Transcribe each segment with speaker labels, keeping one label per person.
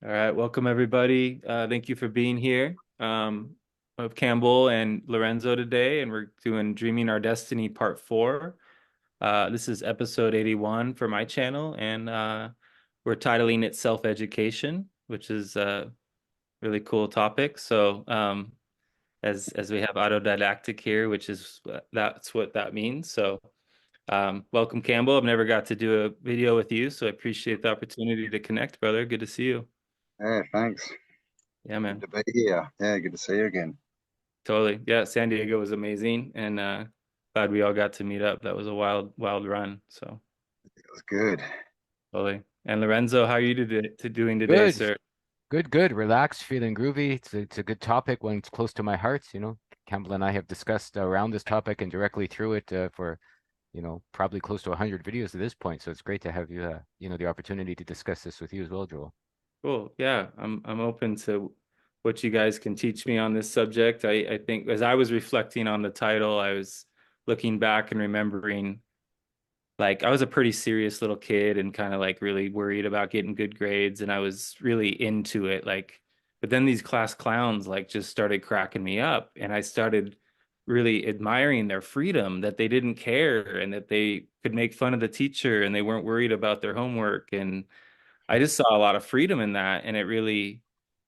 Speaker 1: All right, welcome everybody. Thank you for being here. Of Cambell and Lorenzo today, and we're doing Dreaming Our Destiny Part 4. This is episode 81 for my channel, and we're titling it Self-Education, which is a really cool topic. So, as we have autodidactic here, which is that's what that means. So, welcome Cambell. I've never got to do a video with you, so I appreciate the opportunity to connect, brother. Good to see you.
Speaker 2: Yeah, thanks.
Speaker 1: Yeah,
Speaker 2: Good
Speaker 1: man.
Speaker 2: to be here. Yeah, good to see you again.
Speaker 1: Totally. Yeah, San Diego was amazing and glad we all got to meet up. That was a wild run. So
Speaker 2: It was good.
Speaker 1: totally. And Lorenzo, how are you doing today,
Speaker 3: Good,
Speaker 1: sir?
Speaker 3: good. Relaxed, feeling groovy. It's a good topic when it's close to my heart. Campbell and I have discussed around this topic and directly through it for probably close to 100 videos at this point. So it's great to have you the opportunity to discuss this with you as well, Joel.
Speaker 1: Cool. Yeah, I'm open to what you guys can teach me on this subject. I think as I was reflecting on the title, I was looking back and remembering like I was a pretty serious little kid and kind of like really worried about getting good grades and I was really into it like but then these class clowns like just started cracking me up and I started really admiring their freedom that they didn't care and that they could make fun of the teacher and they weren't worried about their homework and I just saw a lot of freedom in that and it really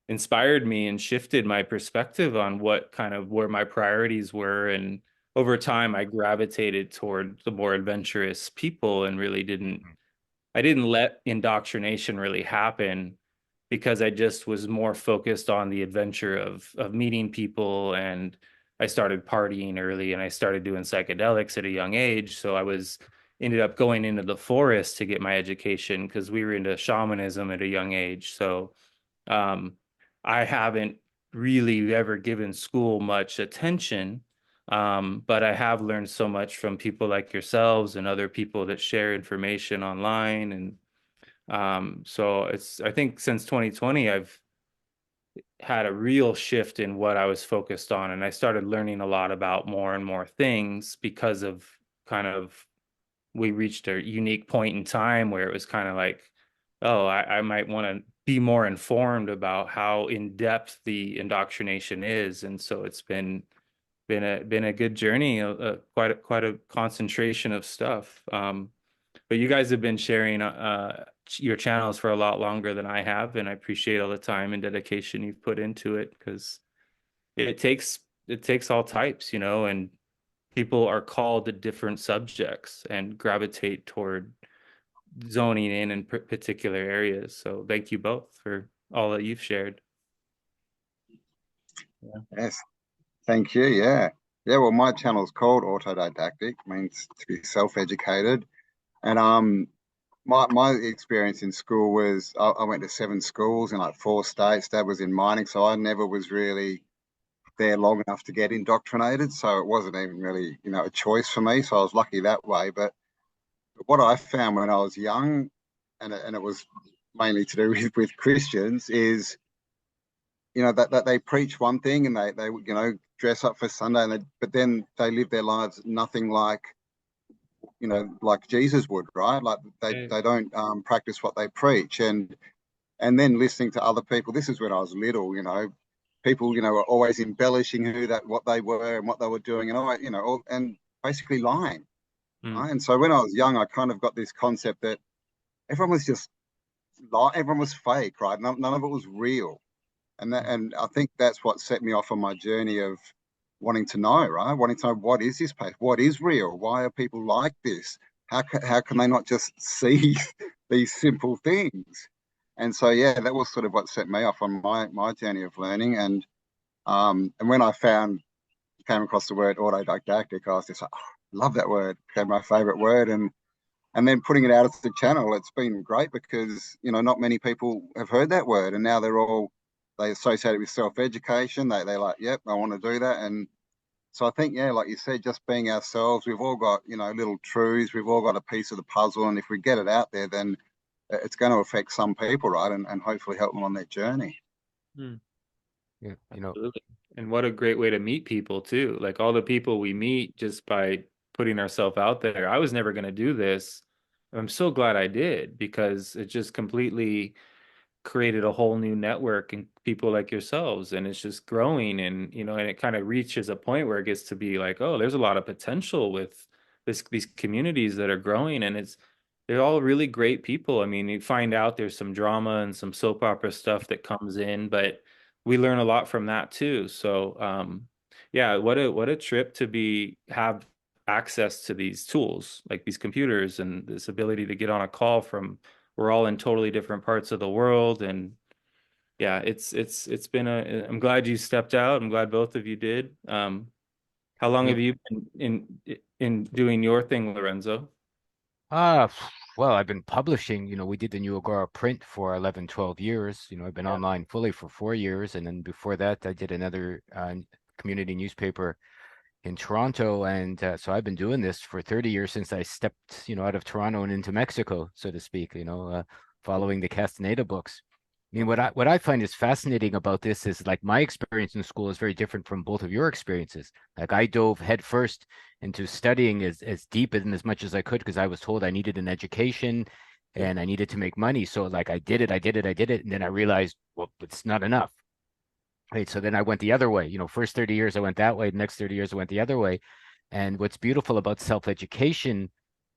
Speaker 1: inspired me and shifted my perspective on what kind of where my priorities were. And over time, I gravitated toward the more adventurous people and really I didn't let indoctrination really happen because I just was more focused on the adventure of meeting people and I started partying early and I started doing psychedelics at a young age. So I was ended up going into the forest to get my education because we were into shamanism at a young age. So um, I haven't really ever given school much attention, but I have learned so much from people like yourselves and other people that share information online. And so I think since 2020, I've had a real shift in what I was focused on. And I started learning a lot about more and more things because of kind of we reached a unique point in time where it was kind of like, oh, I might want to be more informed about how in depth the indoctrination is, and so it's been a good journey, quite a concentration of stuff. But you guys have been sharing your channels for a lot longer than I have, and I appreciate all the time and dedication you've put into it because it takes it takes all types, and people are called to different subjects and gravitate toward zoning in particular areas. So thank you both for all that you've shared. Yeah.
Speaker 2: Yes, thank you. Yeah. Yeah, well, my channel's called Autodidactic, means to be self-educated. And my experience in school was I went to 7 schools in like 4 states. Dad was in mining, so I never was really there long enough to get indoctrinated. So it wasn't even really, a choice for me. So I was lucky that way. But what I found when I was young, and it was mainly to do with Christians, is that they preach one thing and they dress up for Sunday, and but then they live their lives nothing like Jesus would, right? Like they don't practice what they preach, and then listening to other people. This is when I was little, people were always embellishing what they were and what they were doing, and and basically lying.
Speaker 1: Mm.
Speaker 2: Right? And so when I was young, I kind of got this concept that everyone was just everyone was fake, right? None of it was real. And I think that's what set me off on my journey of wanting to know, right? Wanting to know, what is this place? What is real? Why are people like this? How can they not just see these simple things? And so yeah, that was sort of what set me off on my journey of learning. And when I came across the word autodidactic, I was just like, oh, I love that word. It became my favorite word. And then putting it out as a channel, it's been great because not many people have heard that word, and now they associate it with self-education. They're like, yep, I want to do that. And so I think, yeah, like you said, just being ourselves. We've all got little truths. We've all got a piece of the puzzle, and if we get it out there, then it's going to affect some people, right? And hopefully help them on their journey.
Speaker 1: Mm.
Speaker 3: Yeah,
Speaker 1: Absolutely. And what a great way to meet people too. Like all the people we meet just by putting ourselves out there. I was never going to do this. I'm so glad I did because it just completely created a whole new network and people like yourselves, and it's just growing, and and it kind of reaches a point where it gets to be like, oh, there's a lot of potential with these communities that are growing, and they're all really great people. I mean, you find out there's some drama and some soap opera stuff that comes in, but we learn a lot from that too. So, yeah, what a trip to have access to these tools like these computers and this ability to get on a call from we're all in totally different parts of the world. And yeah, it's been I'm glad you stepped out. I'm glad both of you did. How long have
Speaker 3: You
Speaker 1: you been in doing your thing, Lorenzo?
Speaker 3: Ah, well, I've been publishing, we did the New Agora print for 11, 12 years. I've been
Speaker 1: Yeah.
Speaker 3: online fully for 4 years. And then before that, I did another community newspaper in Toronto. And so I've been doing this for 30 years since I stepped, out of Toronto and into Mexico, so to speak, following the Castaneda books. I mean, what I find is fascinating about this is like my experience in school is very different from both of your experiences. Like I dove headfirst into studying as deep and as much as I could because I was told I needed an education
Speaker 1: Yeah.
Speaker 3: and I needed to make money. So like I did it, and then I realized, well, it's not enough. Right. So then I went the other way. First 30 years I went that way, the next 30 years I went the other way. And what's beautiful about self-education,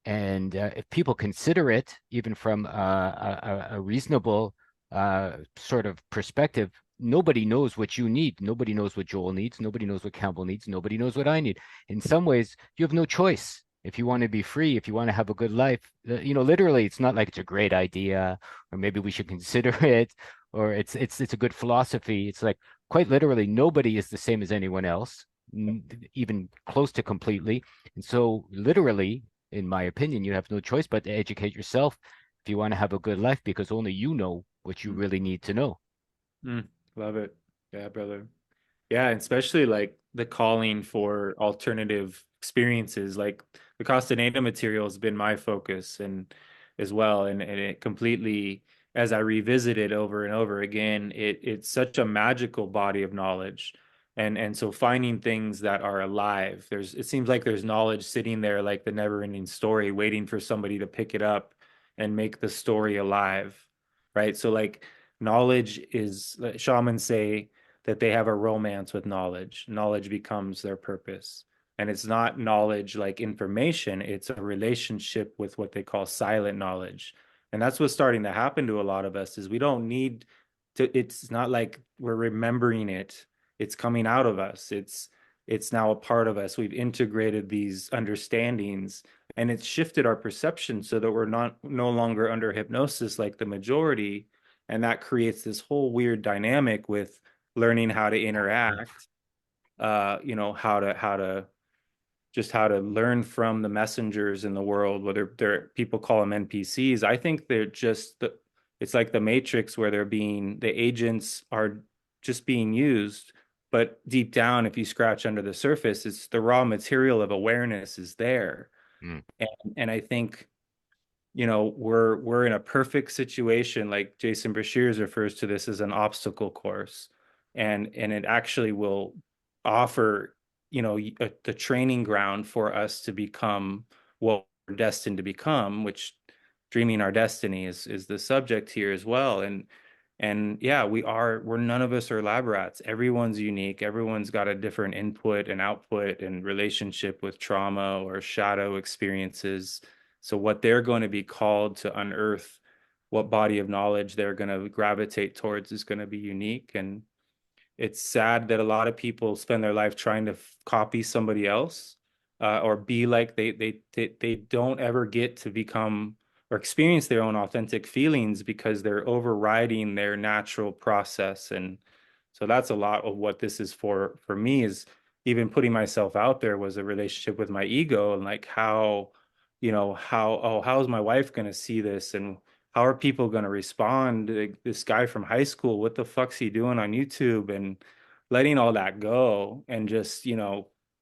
Speaker 3: and if people consider it, even from a reasonable sort of perspective, nobody knows what you need. Nobody knows what Joel needs. Nobody knows what Campbell needs. Nobody knows what I need. In some ways, you have no choice. If you want to be free, if you want to have a good life, literally, it's not like it's a great idea, or maybe we should consider it, or it's a good philosophy. It's like quite literally, nobody is the same as anyone else, even close to completely. And so, literally, in my opinion, you have no choice but to educate yourself if you want to have a good life, because only you know what you really need to know.
Speaker 1: Mm, love it. Yeah, brother. Yeah, and especially like the calling for alternative experiences. Like the Castaneda material has been my focus and as well. And it completely, as I revisit it over and over again, it's such a magical body of knowledge. And so finding things that are alive, it seems like there's knowledge sitting there like the never-ending story, waiting for somebody to pick it up and make the story alive. Right. So like knowledge is, shamans say that they have a romance with knowledge. Knowledge becomes their purpose. And it's not knowledge like information, it's a relationship with what they call silent knowledge. And that's what's starting to happen to a lot of us is we don't need to, it's not like we're remembering it. It's coming out of us. It's now a part of us. We've integrated these understandings and it's shifted our perception so that we're not no longer under hypnosis like the majority. And that creates this whole weird dynamic with learning how to interact, how to learn from the messengers in the world, whether they're people call them NPCs. I think they're it's like the Matrix where the agents are just being used, but deep down, if you scratch under the surface, it's the raw material of awareness is there.
Speaker 3: Mm.
Speaker 1: And I think we're in a perfect situation. Like Jason Bashir refers to this as an obstacle course, and it actually will offer the training ground for us to become what we're destined to become, which dreaming our destiny is the subject here as well. And yeah, we're none of us are lab rats. Everyone's unique. Everyone's got a different input and output and relationship with trauma or shadow experiences. So what they're going to be called to unearth, what body of knowledge they're going to gravitate towards is going to be unique. And it's sad that a lot of people spend their life trying to copy somebody else, or be like they don't ever get to become or experience their own authentic feelings because they're overriding their natural process. And so that's a lot of what this is for me is even putting myself out there was a relationship with my ego and like how's my wife going to see this and how are people going to respond? Like, this guy from high school, what the fuck's he doing on YouTube? And letting all that go and just,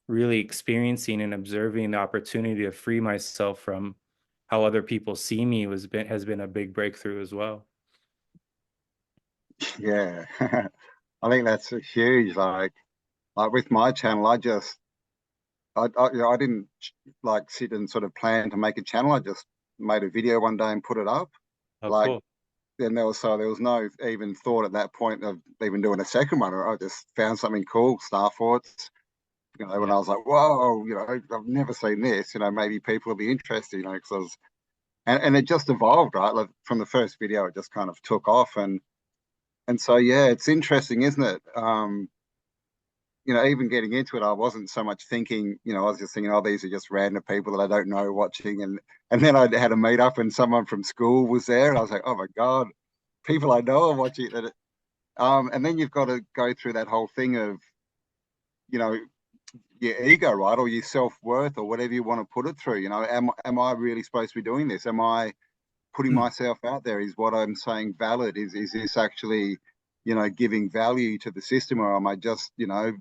Speaker 1: really experiencing and observing the opportunity to free myself from how other people see me has been a big breakthrough as well.
Speaker 2: Yeah. I think that's a huge, like with my channel, I didn't like sit and sort of plan to make a channel. I just made a video one day and put it up.
Speaker 1: Oh,
Speaker 2: Like
Speaker 1: cool.
Speaker 2: then there was no even thought at that point of even doing a second one. I just found something cool, Star Forts. You know, when
Speaker 1: Yeah.
Speaker 2: I was like, whoa, you know, I've never seen this. You know, maybe people will be interested. You know, because I was, and it just evolved, right? Like from the first video, it just kind of took off, and so yeah, it's interesting, isn't it? You know, even getting into it, I wasn't so much thinking, you know, I was just thinking, oh, these are just random people that I don't know watching. And then I had a meet up and someone from school was there. And I was like, oh my God, people I know are watching it. And then you've got to go through that whole thing of, you know, your ego, right? Or your self-worth or whatever you want to put it through. You know, am I really supposed to be doing this? Am I putting myself out there? Is what I'm saying valid? Is this actually, you know, giving value to the system, or am I just, you know,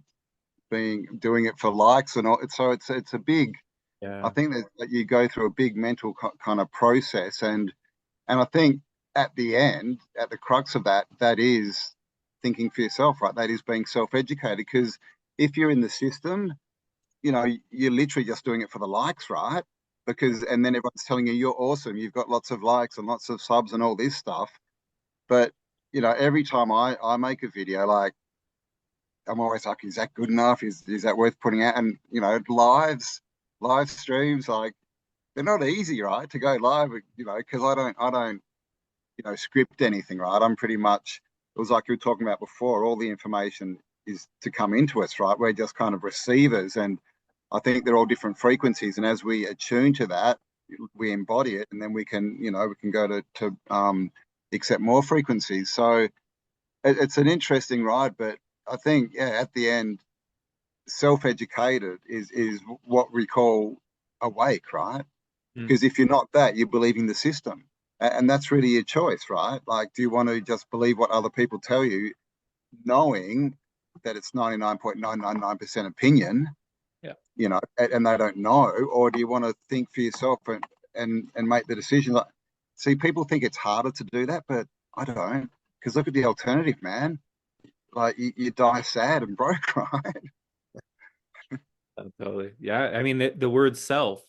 Speaker 2: doing it for likes and all? So it's a big. I
Speaker 1: Yeah.
Speaker 2: think that you go through a big mental kind of process, and I think at the end, at the crux of that, that is thinking for yourself, right? That is being self-educated. Because if you're in the system, you know, you're literally just doing it for the likes, right? Because and then everyone's telling you you're awesome, you've got lots of likes and lots of subs and all this stuff. But you know, every time I make a video, like I'm always like, is that good enough? Is that worth putting out? And you know, live streams, like they're not easy, right? To go live, you know, because I don't, you know, script anything, right? I'm pretty much, it was like you were talking about before, all the information is to come into us, right? We're just kind of receivers. And I think they're all different frequencies. And as we attune to that, we embody it, and then we can, you know, we can go to accept more frequencies. So it's an interesting ride, but I think, yeah, at the end, self-educated is what we call awake, right?
Speaker 1: Mm.
Speaker 2: Because if you're not that, you're believing the system. And that's really your choice, right? Like, do you want to just believe what other people tell you, knowing that it's 99.999% opinion,
Speaker 1: Yeah.
Speaker 2: you know, and they don't know? Or do you want to think for yourself and make the decision? Like, see, people think it's harder to do that, but I don't. Because look at the alternative, man. Like, you die sad and broke, right?
Speaker 1: Totally. Yeah. I mean, the word self,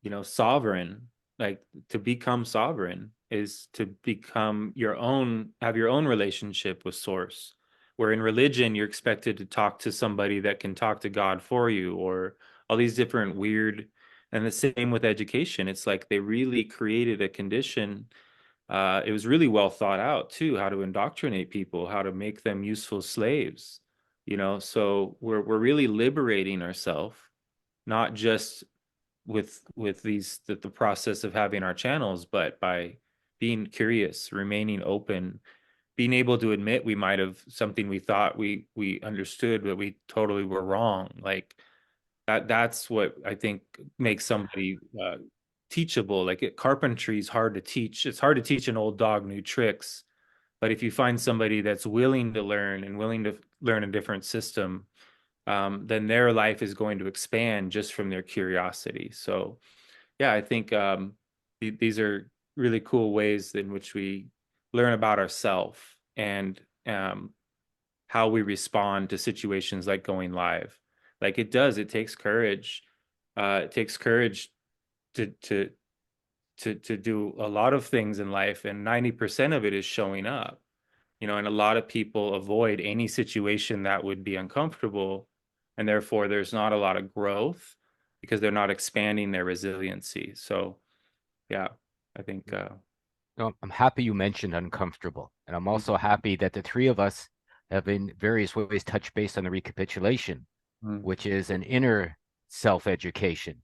Speaker 1: you know, sovereign, like to become sovereign is to become your own, have your own relationship with source. Where in religion, you're expected to talk to somebody that can talk to God for you, or all these different weird, and the same with education. It's like they really created a condition. It was really well thought out too, how to indoctrinate people, how to make them useful slaves, you know. So we're really liberating ourselves, not just with these the process of having our channels, but by being curious, remaining open, being able to admit we might have something we thought we understood, but we totally were wrong. Like that's what I think makes somebody teachable. Like carpentry is hard to teach. It's hard to teach an old dog new tricks. But if you find somebody that's willing to learn and willing to learn a different system, then their life is going to expand just from their curiosity. So, yeah, I think these are really cool ways in which we learn about ourselves and how we respond to situations like going live. Like it takes courage. It takes courage to to to do a lot of things in life, and 90% of it is showing up. You know, and a lot of people avoid any situation that would be uncomfortable, and therefore there's not a lot of growth because they're not expanding their resiliency. So, yeah, I think
Speaker 3: No, I'm happy you mentioned uncomfortable. And I'm also happy that the three of us have in various ways touched base on the recapitulation,
Speaker 1: mm,
Speaker 3: which is an inner self-education.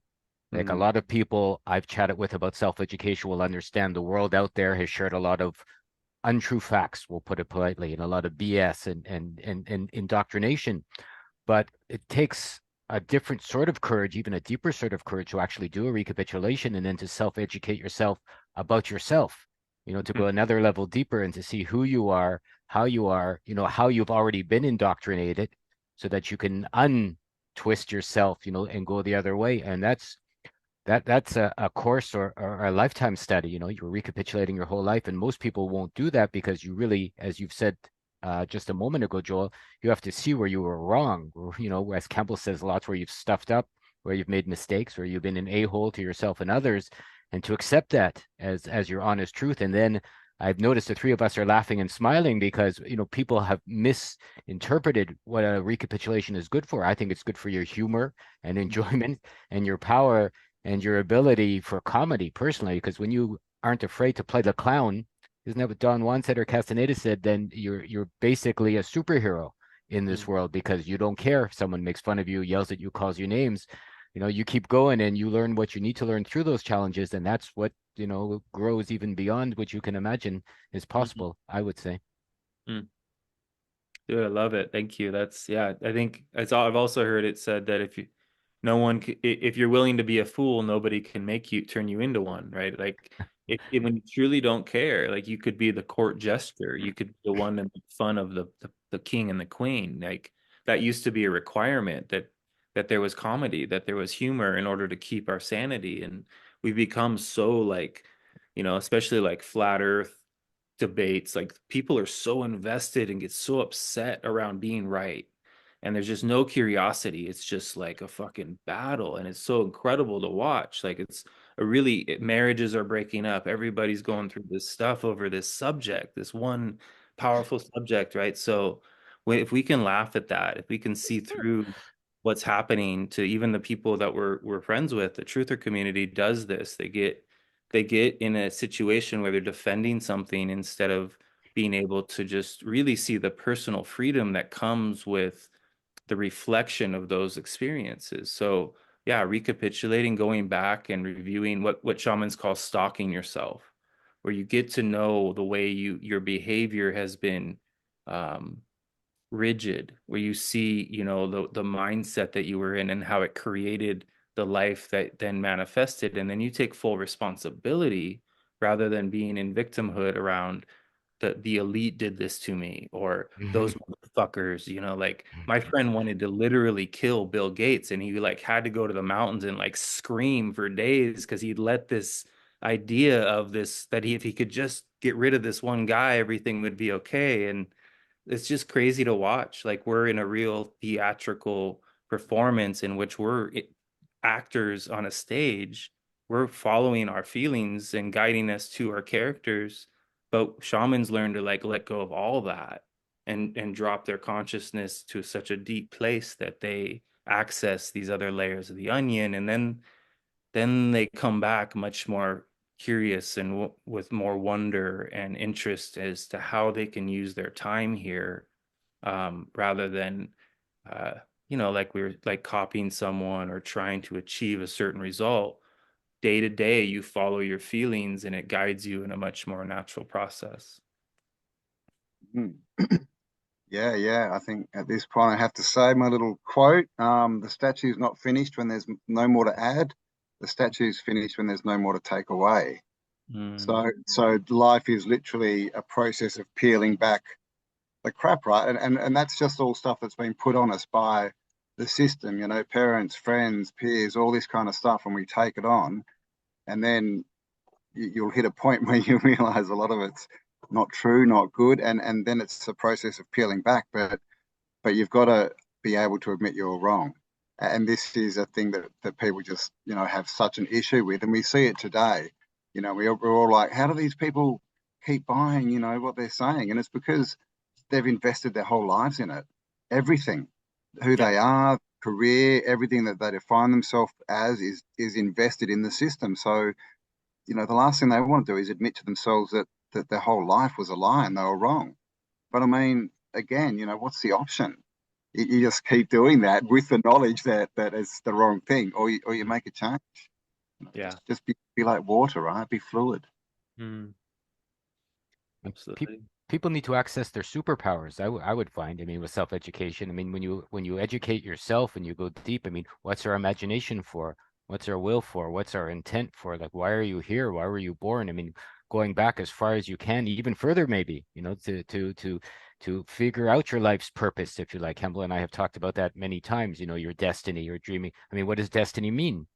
Speaker 3: Like a
Speaker 1: mm,
Speaker 3: lot of people I've chatted with about self-education will understand the world out there has shared a lot of untrue facts, we'll put it politely, and a lot of BS and indoctrination. But it takes a different sort of courage, even a deeper sort of courage to actually do a recapitulation and then to self-educate yourself about yourself, to
Speaker 1: mm,
Speaker 3: go another level deeper and to see who you are, how you are, how you've already been indoctrinated so that you can untwist yourself, and go the other way. And that's a course or a lifetime study. You're recapitulating your whole life, and most people won't do that because you really, as you've said just a moment ago, Joel, you have to see where you were wrong. As Campbell says, lots where you've stuffed up, where you've made mistakes, where you've been an a-hole to yourself and others, and to accept that as your honest truth, and then I've noticed the three of us are laughing and smiling because, you know, people have misinterpreted what a recapitulation is good for. I think it's good for your humor and enjoyment and your power and your ability for comedy personally, because when you aren't afraid to play the clown, isn't that what Don Juan said or Castaneda said? Then you're basically a superhero in this world because you don't care if someone makes fun of you, yells at you, calls you names. You know, you keep going and you learn what you need to learn through those challenges, and that's what, you know, grows even beyond what you can imagine is
Speaker 1: Mhm.
Speaker 3: possible, I would say.
Speaker 1: Mm. Dude, I love it. Thank you. That's yeah. I think I've also heard it said that if you, no one, if you're willing to be a fool, nobody can make you turn you into one, right? Like when you truly don't care, like you could be the court jester, you could be the one to make fun of the king and the queen. Like that used to be a requirement that there was comedy, that there was humor in order to keep our sanity, and we've become so like, especially like flat Earth debates, like people are so invested and get so upset around being right, and there's just no curiosity. It's just like a fucking battle, and it's so incredible to watch. Like it's marriages are breaking up, everybody's going through this stuff over this subject, this one powerful subject, right? So if we can laugh at that, if we can see through what's happening to even the people that we're friends with, the truther community does this. They get in a situation where they're defending something instead of being able to just really see the personal freedom that comes with the reflection of those experiences. So yeah, recapitulating, going back and reviewing what shamans call stalking yourself, where you get to know the way your behavior has been um, rigid, where you see, the mindset that you were in and how it created the life that then manifested, and then you take full responsibility rather than being in victimhood around the elite did this to me, or those motherfuckers, like my friend wanted to literally kill Bill Gates, and he like had to go to the mountains and like scream for days because he'd let this idea of this, that if he could just get rid of this one guy, everything would be okay. And it's just crazy to watch. Like we're in a real theatrical performance in which actors on a stage. We're following our feelings and guiding us to our characters. But shamans learn to like let go of all that and drop their consciousness to such a deep place that they access these other layers of the onion, and then they come back much more curious and with more wonder and interest as to how they can use their time here, rather than uh, like we're like copying someone or trying to achieve a certain result. Day to day, you follow your feelings and it guides you in a much more natural process.
Speaker 2: Mm. Yeah, yeah. I think at this point I have to say my little quote. The statue's not finished when there's no more to add. The statue's finished when there's no more to take away.
Speaker 1: Mm,
Speaker 2: So life is literally a process of peeling back the crap, right? And that's just all stuff that's been put on us by the system, parents, friends, peers, all this kind of stuff. And we take it on, and then you'll hit a point where you realize a lot of it's not true, not good, and then it's a process of peeling back. But you've got to be able to admit you're wrong. And this is a thing that people just, have such an issue with. And we see it today. We're all like, how do these people keep buying, what they're saying? And it's because they've invested their whole lives in it. Everything, who
Speaker 1: yeah.
Speaker 2: they are, career, everything that they define themselves as is invested in the system. So, the last thing they want to do is admit to themselves that their whole life was a lie and they were wrong. But I mean, again, what's the option? You just keep doing that with the knowledge that it's the wrong thing, or you make a change.
Speaker 1: Yeah.
Speaker 2: Just be like water, right? Be fluid.
Speaker 1: Mm,
Speaker 3: And
Speaker 1: absolutely.
Speaker 3: people need to access their superpowers. I would find. I mean, with self-education. I mean, when you educate yourself and you go deep. I mean, what's our imagination for? What's our will for? What's our intent for? Like, why are you here? Why were you born? I mean, going back as far as you can, even further, maybe. To figure out your life's purpose, if you like. Campbell and I have talked about that many times. Your destiny, your dreaming. I mean, what does destiny mean?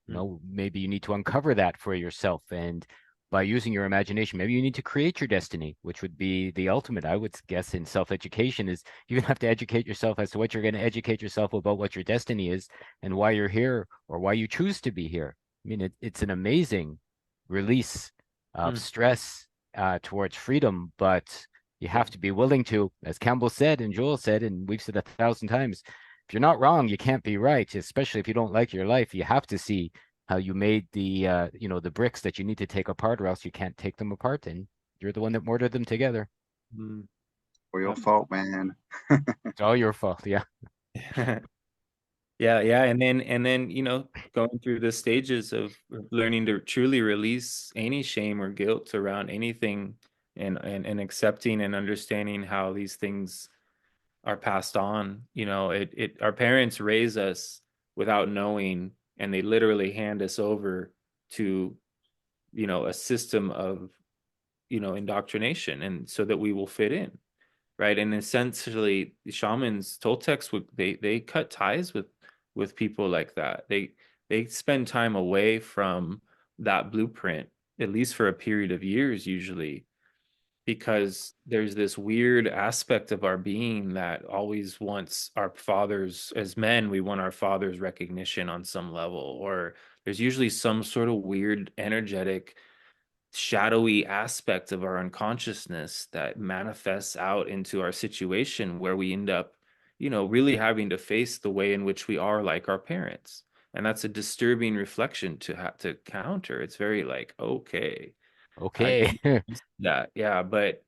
Speaker 1: Mm,
Speaker 3: Maybe you need to uncover that for yourself, and by using your imagination, maybe you need to create your destiny, which would be the ultimate, I would guess, in self-education. Is you have to educate yourself as to what you're going to educate yourself about, what your destiny is and why you're here or why you choose to be here. I mean, it's an amazing release of
Speaker 1: mm,
Speaker 3: stress towards freedom, but you have to be willing to, as Campbell said and Joel said, and we've said 1,000 times, if you're not wrong, you can't be right, especially if you don't like your life. You have to see how you made the the bricks that you need to take apart, or else you can't take them apart, and you're the one that mortared them together.
Speaker 1: Mm.
Speaker 2: For your fault, man.
Speaker 3: It's all your fault. Yeah.
Speaker 1: Yeah, yeah, and then going through the stages of learning to truly release any shame or guilt around anything, and accepting and understanding how these things are passed on. It our parents raise us without knowing, and they literally hand us over to a system of indoctrination, and so that we will fit in, right? And essentially, the shamans, Toltecs, they cut ties with people like that. They spend time away from that blueprint, at least for a period of years, usually, because there's this weird aspect of our being that always wants our fathers, as men, we want our father's recognition on some level, or there's usually some sort of weird energetic shadowy aspect of our unconsciousness that manifests out into our situation, where we end up really having to face the way in which we are like our parents. And that's a disturbing reflection to have to counter. It's very like, okay, I
Speaker 3: Okay.
Speaker 1: that, yeah, but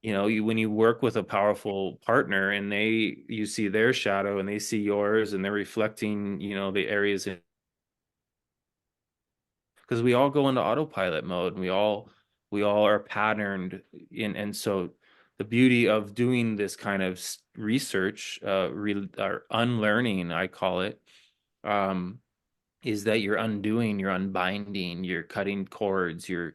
Speaker 1: when you work with a powerful partner, and you see their shadow and they see yours, and they're reflecting the areas in, because we all go into autopilot mode, and we all are patterned in. And so the beauty of doing this kind of research, or unlearning, I call it, um is that you're undoing, you're unbinding, you're cutting cords, you're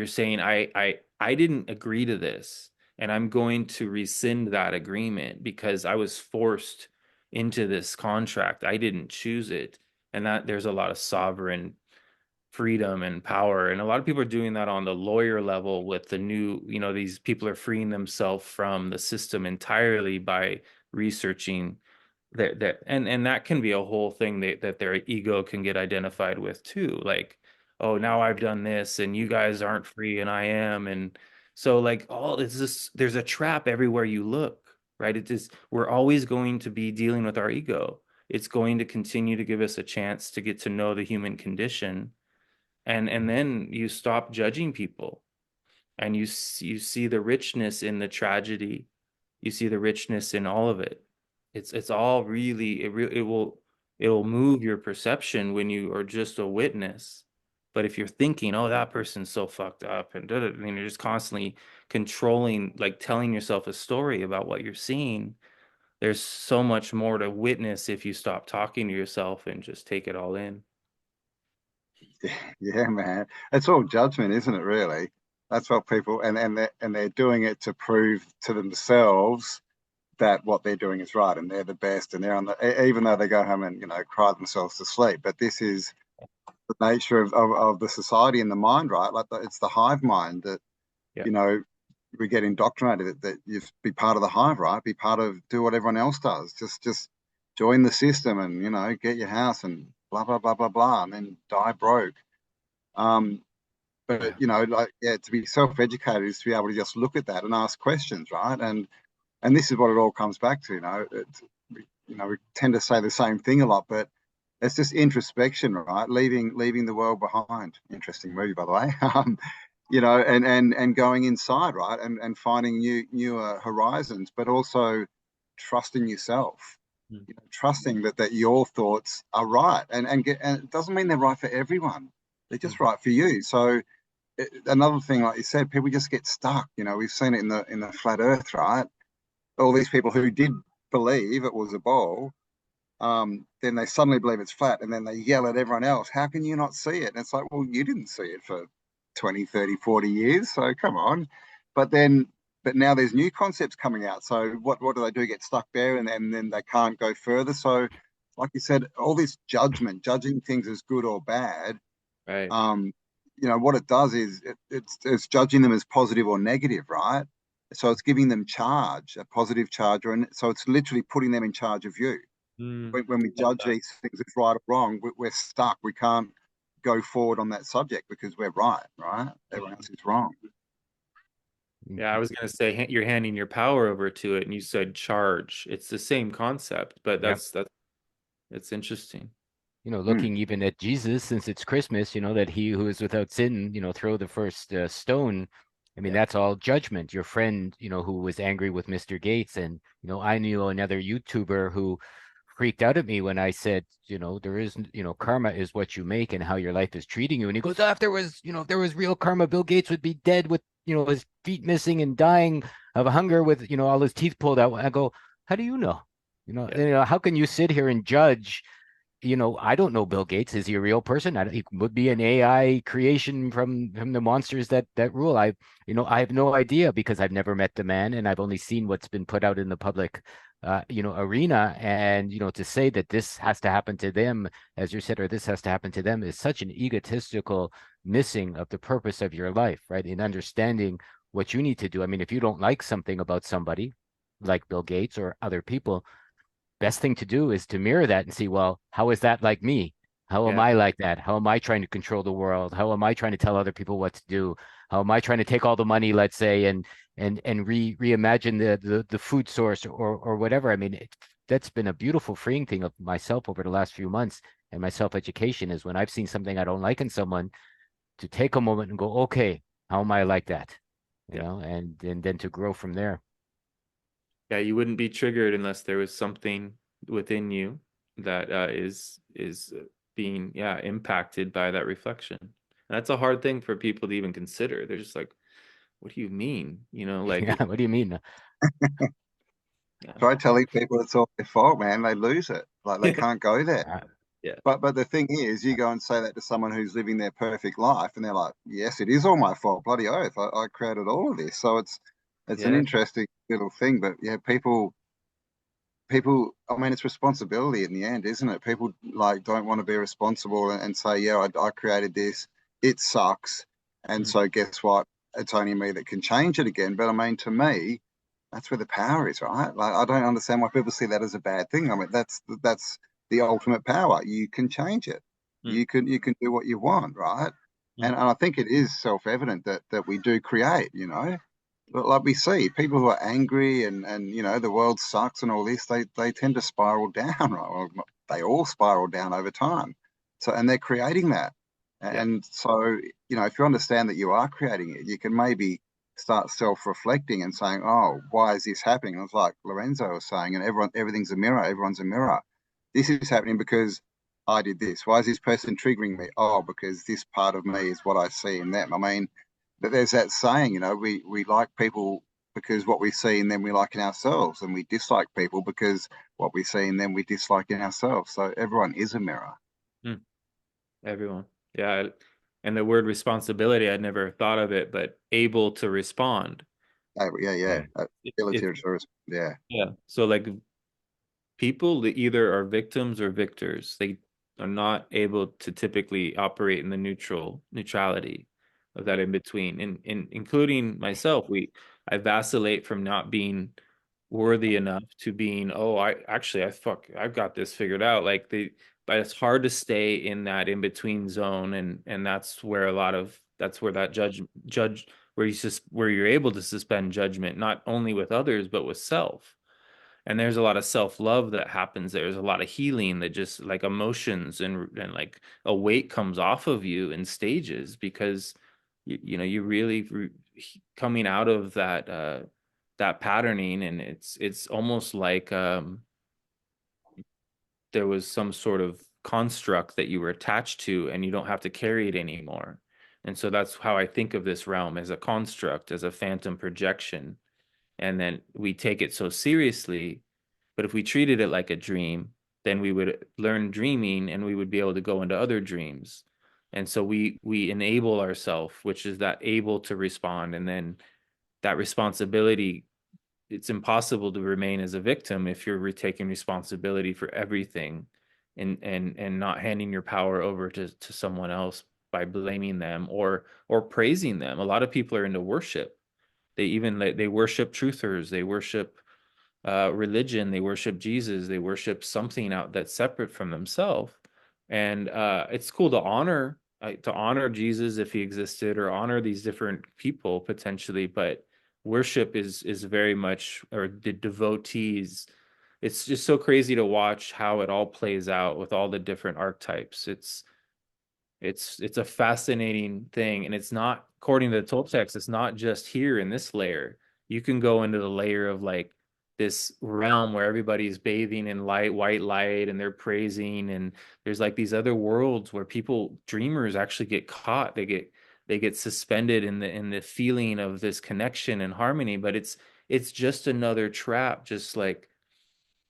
Speaker 1: saying, I didn't agree to this, and I'm going to rescind that agreement because I was forced into this contract. I didn't choose it. And that there's a lot of sovereign freedom and power, and a lot of people are doing that on the lawyer level with the new, these people are freeing themselves from the system entirely by researching and that can be a whole thing that their ego can get identified with too, like, oh, now I've done this and you guys aren't free and I am. And so, like, all it's just, there's a trap everywhere you look, right? It is, we're always going to be dealing with our ego. It's going to continue to give us a chance to get to know the human condition, and then you stop judging people, and you see the richness in the tragedy. You see the richness in all of it. It's all really, it will move your perception when you are just a witness. But if you're thinking, oh, that person's so fucked up, and you're just constantly controlling, like telling yourself a story about what you're seeing, there's so much more to witness if you stop talking to yourself and just take it all in.
Speaker 2: Yeah, man. It's all judgment, isn't it, really? That's what people, and they're doing it to prove to themselves that what they're doing is right and they're the best, and they're on the, even though they go home and cry themselves to sleep. But this is the nature of the society and the mind, right? Like it's the hive mind that
Speaker 1: Yeah.
Speaker 2: you know we get indoctrinated that you be part of the hive, right? Be part of, do what everyone else does. Just join the system and get your house and blah blah blah blah blah, and then die broke. Um,
Speaker 1: Yeah.
Speaker 2: but like, yeah, to be self-educated is to be able to just look at that and ask questions, right? And this is what it all comes back to. We tend to say the same thing a lot, but it's just introspection, right? Leaving the world behind. Interesting movie, by the way. And going inside, right? And finding newer horizons, but also trusting yourself.
Speaker 1: Mm.
Speaker 2: Trusting that your thoughts are right, and it doesn't mean they're right for everyone. They're just right for you. So another thing, like you said, people just get stuck. We've seen it in the flat Earth, right? All these people who did believe it was a ball, then they suddenly believe it's flat, and then they yell at everyone else, how can you not see it? And it's like, well, you didn't see it for 20, 30, 40 years, so come on. But now there's new concepts coming out. So what do? Get stuck there, and then they can't go further. So like you said, all this judging things as good or bad,
Speaker 1: Right.
Speaker 2: what it does is it's judging them as positive or negative, right? So it's giving them charge, a positive charge, and so it's literally putting them in charge of you.
Speaker 1: Mm.
Speaker 2: When we judge these things as right or wrong, we're stuck. We can't go forward on that subject because we're right, right? Everyone else is wrong.
Speaker 1: Yeah, I was gonna say you're handing your power over to it, and you said charge. It's the same concept, but
Speaker 3: Yeah.
Speaker 1: it's interesting.
Speaker 2: Mm.
Speaker 3: Looking even at Jesus, since it's Christmas, that he who is without sin, throw the first stone. I mean,
Speaker 1: Yeah,
Speaker 3: that's all judgment. Your friend, who was angry with Mr. Gates, and I knew another YouTuber who freaked out at me when I said, there is, karma is what you make and how your life is treating you. And he goes, oh, if there was real karma, Bill Gates would be dead with, his feet missing and dying of hunger with, all his teeth pulled out. I go, how do you know?
Speaker 1: yeah,
Speaker 3: How can you sit here and judge? I don't know Bill Gates. Is he a real person? He would be an AI creation from the monsters that rule. I have no idea because I've never met the man and I've only seen what's been put out in the public, arena. And to say that this has to happen to them, as you said, or this has to happen to them, is such an egotistical missing of the purpose of your life, right? In understanding what you need to do. I mean, if you don't like something about somebody, like Bill Gates or other people, best thing to do is to mirror that and see, well, how is that like me? How am
Speaker 1: yeah,
Speaker 3: I like that? How am I trying to control the world? How am I trying to tell other people what to do? How am I trying to take all the money, let's say, and reimagine the food source or whatever? I mean, that's been a beautiful freeing thing of myself over the last few months and my self-education is when I've seen something I don't like in someone to take a moment and go, okay, how am I like that?
Speaker 1: yeah.
Speaker 3: And then to grow from there.
Speaker 1: Yeah, you wouldn't be triggered unless there was something within you that is being impacted by that reflection. And that's a hard thing for people to even consider. They're just like, "What do you mean?"
Speaker 3: Yeah, what do you mean?
Speaker 1: Yeah,
Speaker 2: Try telling people it's all their fault, man. They lose it. Like they can't go there.
Speaker 3: Uh,
Speaker 1: yeah,
Speaker 2: But the thing is, you go and say that to someone who's living their perfect life, and they're like, "Yes, it is all my fault. Bloody oath! I created all of this." So it's an
Speaker 1: yeah,
Speaker 2: interesting little thing. But yeah, people. I mean, it's responsibility in the end, isn't it? People like don't want to be responsible and say, "Yeah, I created this. It sucks." And
Speaker 1: mm,
Speaker 2: so guess what? It's only me that can change it again. But I mean, to me, that's where the power is, right? Like I don't understand why people see that as a bad thing. I mean, that's the ultimate power. You can change it.
Speaker 1: mm,
Speaker 2: You can do what you want, right?
Speaker 1: mm,
Speaker 2: And I think it is self-evident that we do create, But like we see, people who are angry and the world sucks and all this, they tend to spiral down, right? Well, they all spiral down over time. So and they're creating that.
Speaker 1: yeah,
Speaker 2: And so, if you understand that you are creating it, you can maybe start self-reflecting and saying, "Oh, why is this happening?" And it's like Lorenzo was saying, and everything's a mirror. Everyone's a mirror. This is happening because I did this. Why is this person triggering me? Oh, because this part of me is what I see in them. I mean, but there's that saying, we like people because what we see in them we like in ourselves, and we dislike people because what we see in them we dislike in ourselves. So everyone is a mirror.
Speaker 1: mm. Everyone. Yeah, and the word responsibility, I'd never thought of it, but able to respond.
Speaker 2: Yeah, yeah.
Speaker 3: Mm.
Speaker 2: Ability
Speaker 1: It's
Speaker 2: to respond. Yeah.
Speaker 1: yeah. So like people that either are victims or victors. They are not able to typically operate in the neutrality of that in between. And including myself, I vacillate from not being worthy enough to being, oh, I've got this figured out. But it's hard to stay in that in between zone, and that's where that judge where you're able to suspend judgment, not only with others but with self. And there's a lot of self-love that happens. There's a lot of healing that just like emotions and like a weight comes off of you in stages because you really coming out of that patterning, and it's almost like there was some sort of construct that you were attached to and you don't have to carry it anymore. And so that's how I think of this realm, as a construct, as a phantom projection. And then we take it so seriously, but if we treated it like a dream, then we would learn dreaming and we would be able to go into other dreams. And so we enable ourselves, which is that able to respond. And then that responsibility, it's impossible to remain as a victim if you're taking responsibility for everything and not handing your power over to someone else by blaming them or praising them. A lot of people are into worship. They worship truthers, they worship religion, they worship Jesus, they worship something out that's separate from themselves. And it's cool to honor Jesus if he existed, or honor these different people potentially, but worship is very much, or the devotees. It's just so crazy to watch how it all plays out with all the different archetypes. It's a fascinating thing, and it's not, according to the Toltecs, it's not just here in this layer. You can go into the layer of like this realm where everybody's bathing in light, white light, and they're praising, and there's like these other worlds where people, dreamers, actually get caught. They get suspended in the feeling of this connection and harmony, but it's just another trap, just like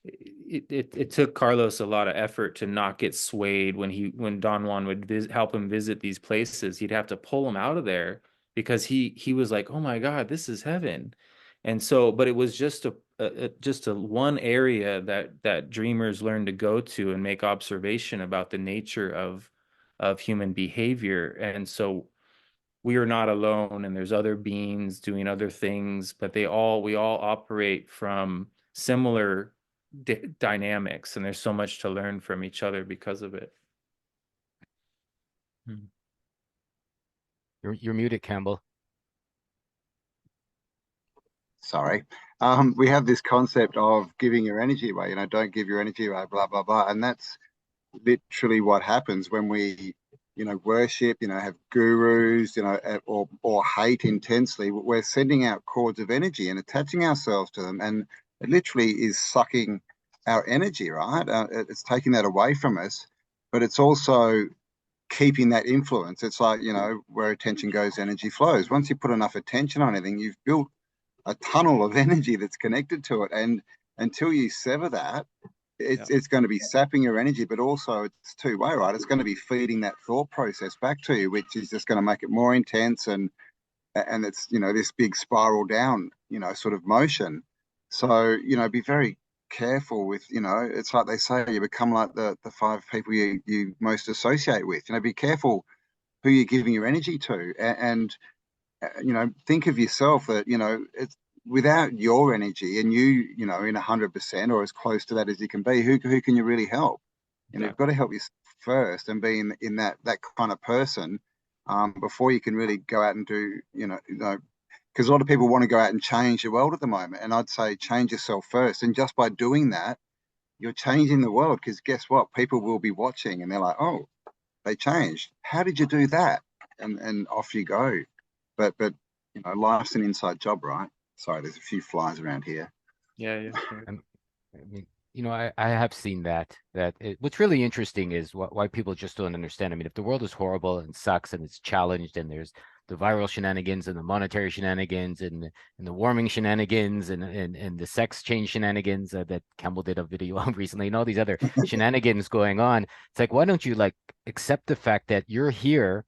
Speaker 1: it took Carlos a lot of effort to not get swayed when Don Juan would help him visit these places. He'd have to pull him out of there because he was like, "Oh my God, this is heaven." And so, but it was just a one area that dreamers learn to go to and make observation about the nature of human behavior. And so we are not alone, and there's other beings doing other things, but we all operate from similar dynamics, and there's so much to learn from each other because of it.
Speaker 3: You're muted, Campbell.
Speaker 2: Sorry. We have this concept of giving your energy away, don't give your energy away, blah, blah, blah. And that's literally what happens when we, worship, have gurus, or hate intensely. We're sending out cords of energy and attaching ourselves to them. And it literally is sucking our energy, right? It's taking that away from us, but it's also keeping that influence. It's like, where attention goes, energy flows. Once you put enough attention on anything, you've built a tunnel of energy that's connected to it. And until you sever that, it's going to be sapping your energy, but also it's two-way, right? It's going to be feeding that thought process back to you, which is just going to make it more intense, and it's this big spiral down sort of motion. So be very careful with it's like they say, you become like the five people you most associate with. Be careful who you're giving your energy to, and think of yourself that it's without your energy, and in 100% or as close to that as you can be, who can you really help? You've got to help yourself first and be in that kind of person before you can really go out and do because a lot of people want to go out and change the world at the moment, and I'd say change yourself first. And just by doing that, you're changing the world, because guess what, people will be watching and they're like, oh, they changed, how did you do that? And off you go. But life's an inside job, right? Sorry, there's a few flies around here.
Speaker 1: Yeah.
Speaker 3: I mean, I have seen what's really interesting is why people just don't understand. I mean, if the world is horrible and sucks and it's challenged, and there's the viral shenanigans and the monetary shenanigans and the warming shenanigans and the sex change shenanigans that Campbell did a video on recently, and all these other shenanigans going on, it's like, why don't you accept the fact that you're here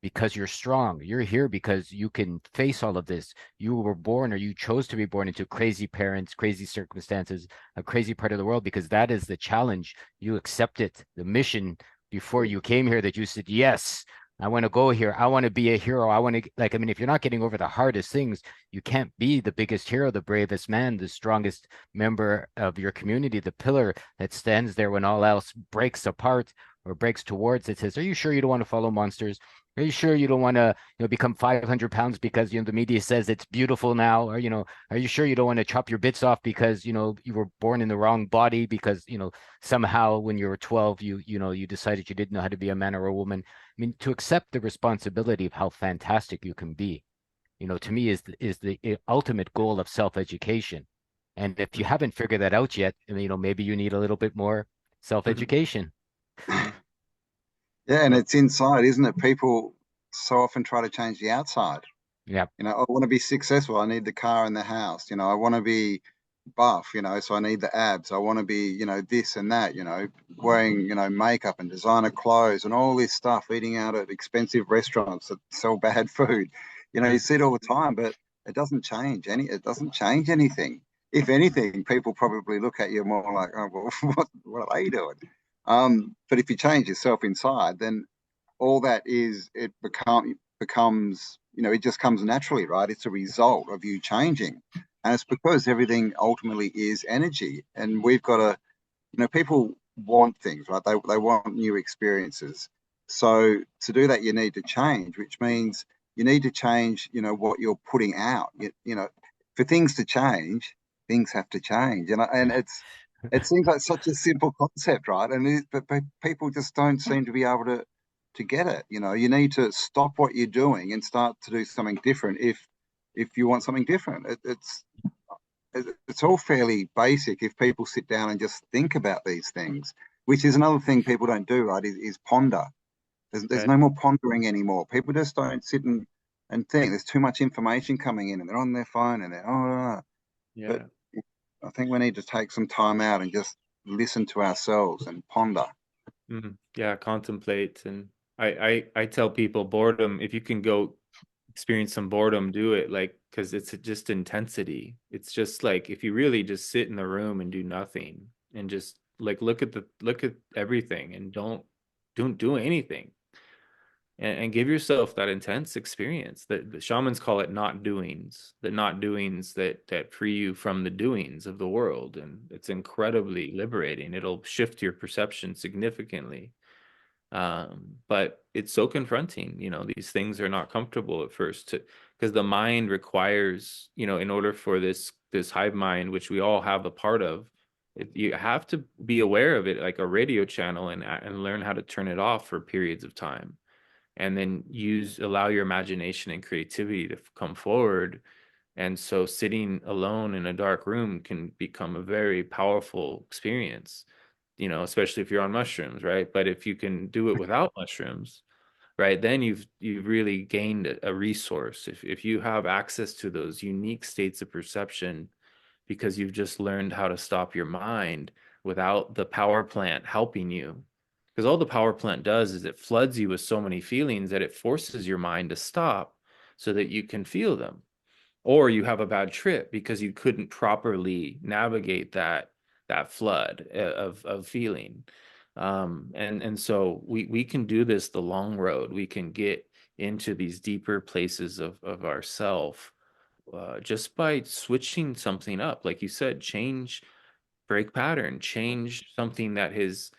Speaker 3: because you're strong. You're here because you can face all of this. You were born, or you chose to be born into crazy parents, crazy circumstances, a crazy part of the world, because that is the challenge. You accepted the mission before you came here, that you said, yes, I want to go here. I want to be a hero. I want to, if you're not getting over the hardest things, you can't be the biggest hero, the bravest man, the strongest member of your community, the pillar that stands there when all else breaks apart or breaks towards it. Says, are you sure you don't want to follow monsters? Are you sure you don't want to, become 500 pounds because, the media says it's beautiful now? Or, are you sure you don't want to chop your bits off because, you were born in the wrong body because, somehow when you were 12, you decided you didn't know how to be a man or a woman? I mean, to accept the responsibility of how fantastic you can be, to me is the ultimate goal of self-education. And if you haven't figured that out yet, maybe you need a little bit more self-education.
Speaker 2: Yeah, and it's inside, isn't it? People so often try to change the outside.
Speaker 3: Yeah.
Speaker 2: I want to be successful. I need the car and the house. I want to be buff, so I need the abs. I want to be, this and that, wearing, makeup and designer clothes and all this stuff, eating out at expensive restaurants that sell bad food. You see it all the time, but it doesn't change anything. If anything, people probably look at you more like, oh, well, what are they doing? But if you change yourself inside, then all that is, it becomes, it just comes naturally, right? It's a result of you changing. And it's because everything ultimately is energy. And we've got to, people want things, right? They want new experiences. So to do that, you need to change, which means you need to change, you know, what you're putting out. You know, for things to change, things have to change. And it seems like such a simple concept, right? But people just don't seem to be able to get it. You know, you need to stop what you're doing and start to do something different if you want something different. It's all fairly basic if people sit down and just think about these things, which is another thing people don't do, right? Is ponder. There's
Speaker 1: Okay.
Speaker 2: no more pondering anymore. People just don't sit and think. There's too much information coming in, and they're on their phone, and they're. But
Speaker 1: Yeah.
Speaker 2: I think we need to take some time out and just listen to ourselves and ponder.
Speaker 1: Yeah, contemplate. And I tell people boredom, if you can go experience some boredom, do it, like, because it's just intensity. It's just like if you really just sit in the room and do nothing and just like look at everything and don't do anything, and give yourself that intense experience. That the shamans call it not doings, the not doings that free you from the doings of the world. And it's incredibly liberating. It'll shift your perception significantly. But it's so confronting. You know, these things are not comfortable at first, because the mind requires, you know, in order for this hive mind, which we all have a part of, you have to be aware of it like a radio channel, and learn how to turn it off for periods of time, and then allow your imagination and creativity to come forward. And so sitting alone in a dark room can become a very powerful experience, you know, especially if you're on mushrooms, right? But if you can do it without mushrooms, right, then you've really gained a resource. If you have access to those unique states of perception because you've just learned how to stop your mind without the power plant helping you. Because all the power plant does is it floods you with so many feelings that it forces your mind to stop so that you can feel them. Or you have a bad trip because you couldn't properly navigate that flood of feeling. And so we can do this the long road. We can get into these deeper places of ourself, just by switching something up. Like you said, break pattern, change something that is,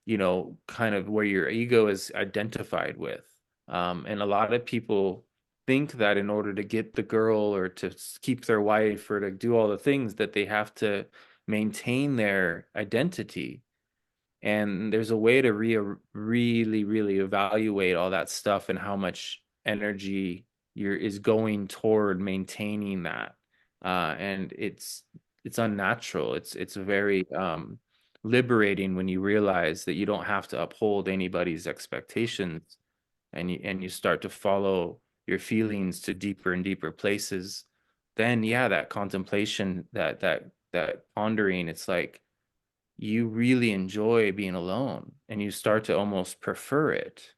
Speaker 1: you know, kind of where your ego is identified with. And a lot of people think that in order to get the girl or to keep their wife or to do all the things, that they have to maintain their identity. And there's a way to really evaluate all that stuff and how much energy is going toward maintaining that. And it's unnatural. It's very liberating when you realize that you don't have to uphold anybody's expectations, and you start to follow your feelings to deeper and deeper places. Then yeah, that contemplation, that pondering, it's like you really enjoy being alone and you start to almost prefer it,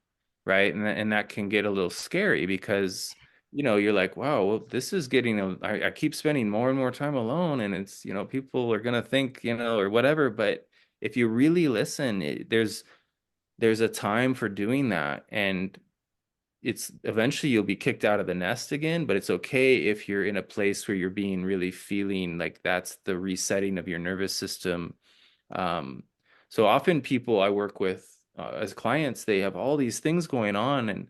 Speaker 1: right? And that can get a little scary because, you know, you're like, wow, well, this is getting I keep spending more and more time alone, and it's, you know, people are gonna think, you know, or whatever. But if you really listen, there's a time for doing that, and it's eventually you'll be kicked out of the nest again. But it's okay if you're in a place where you're being really feeling like that's the resetting of your nervous system. um, so often people I work with, as clients, they have all these things going on, and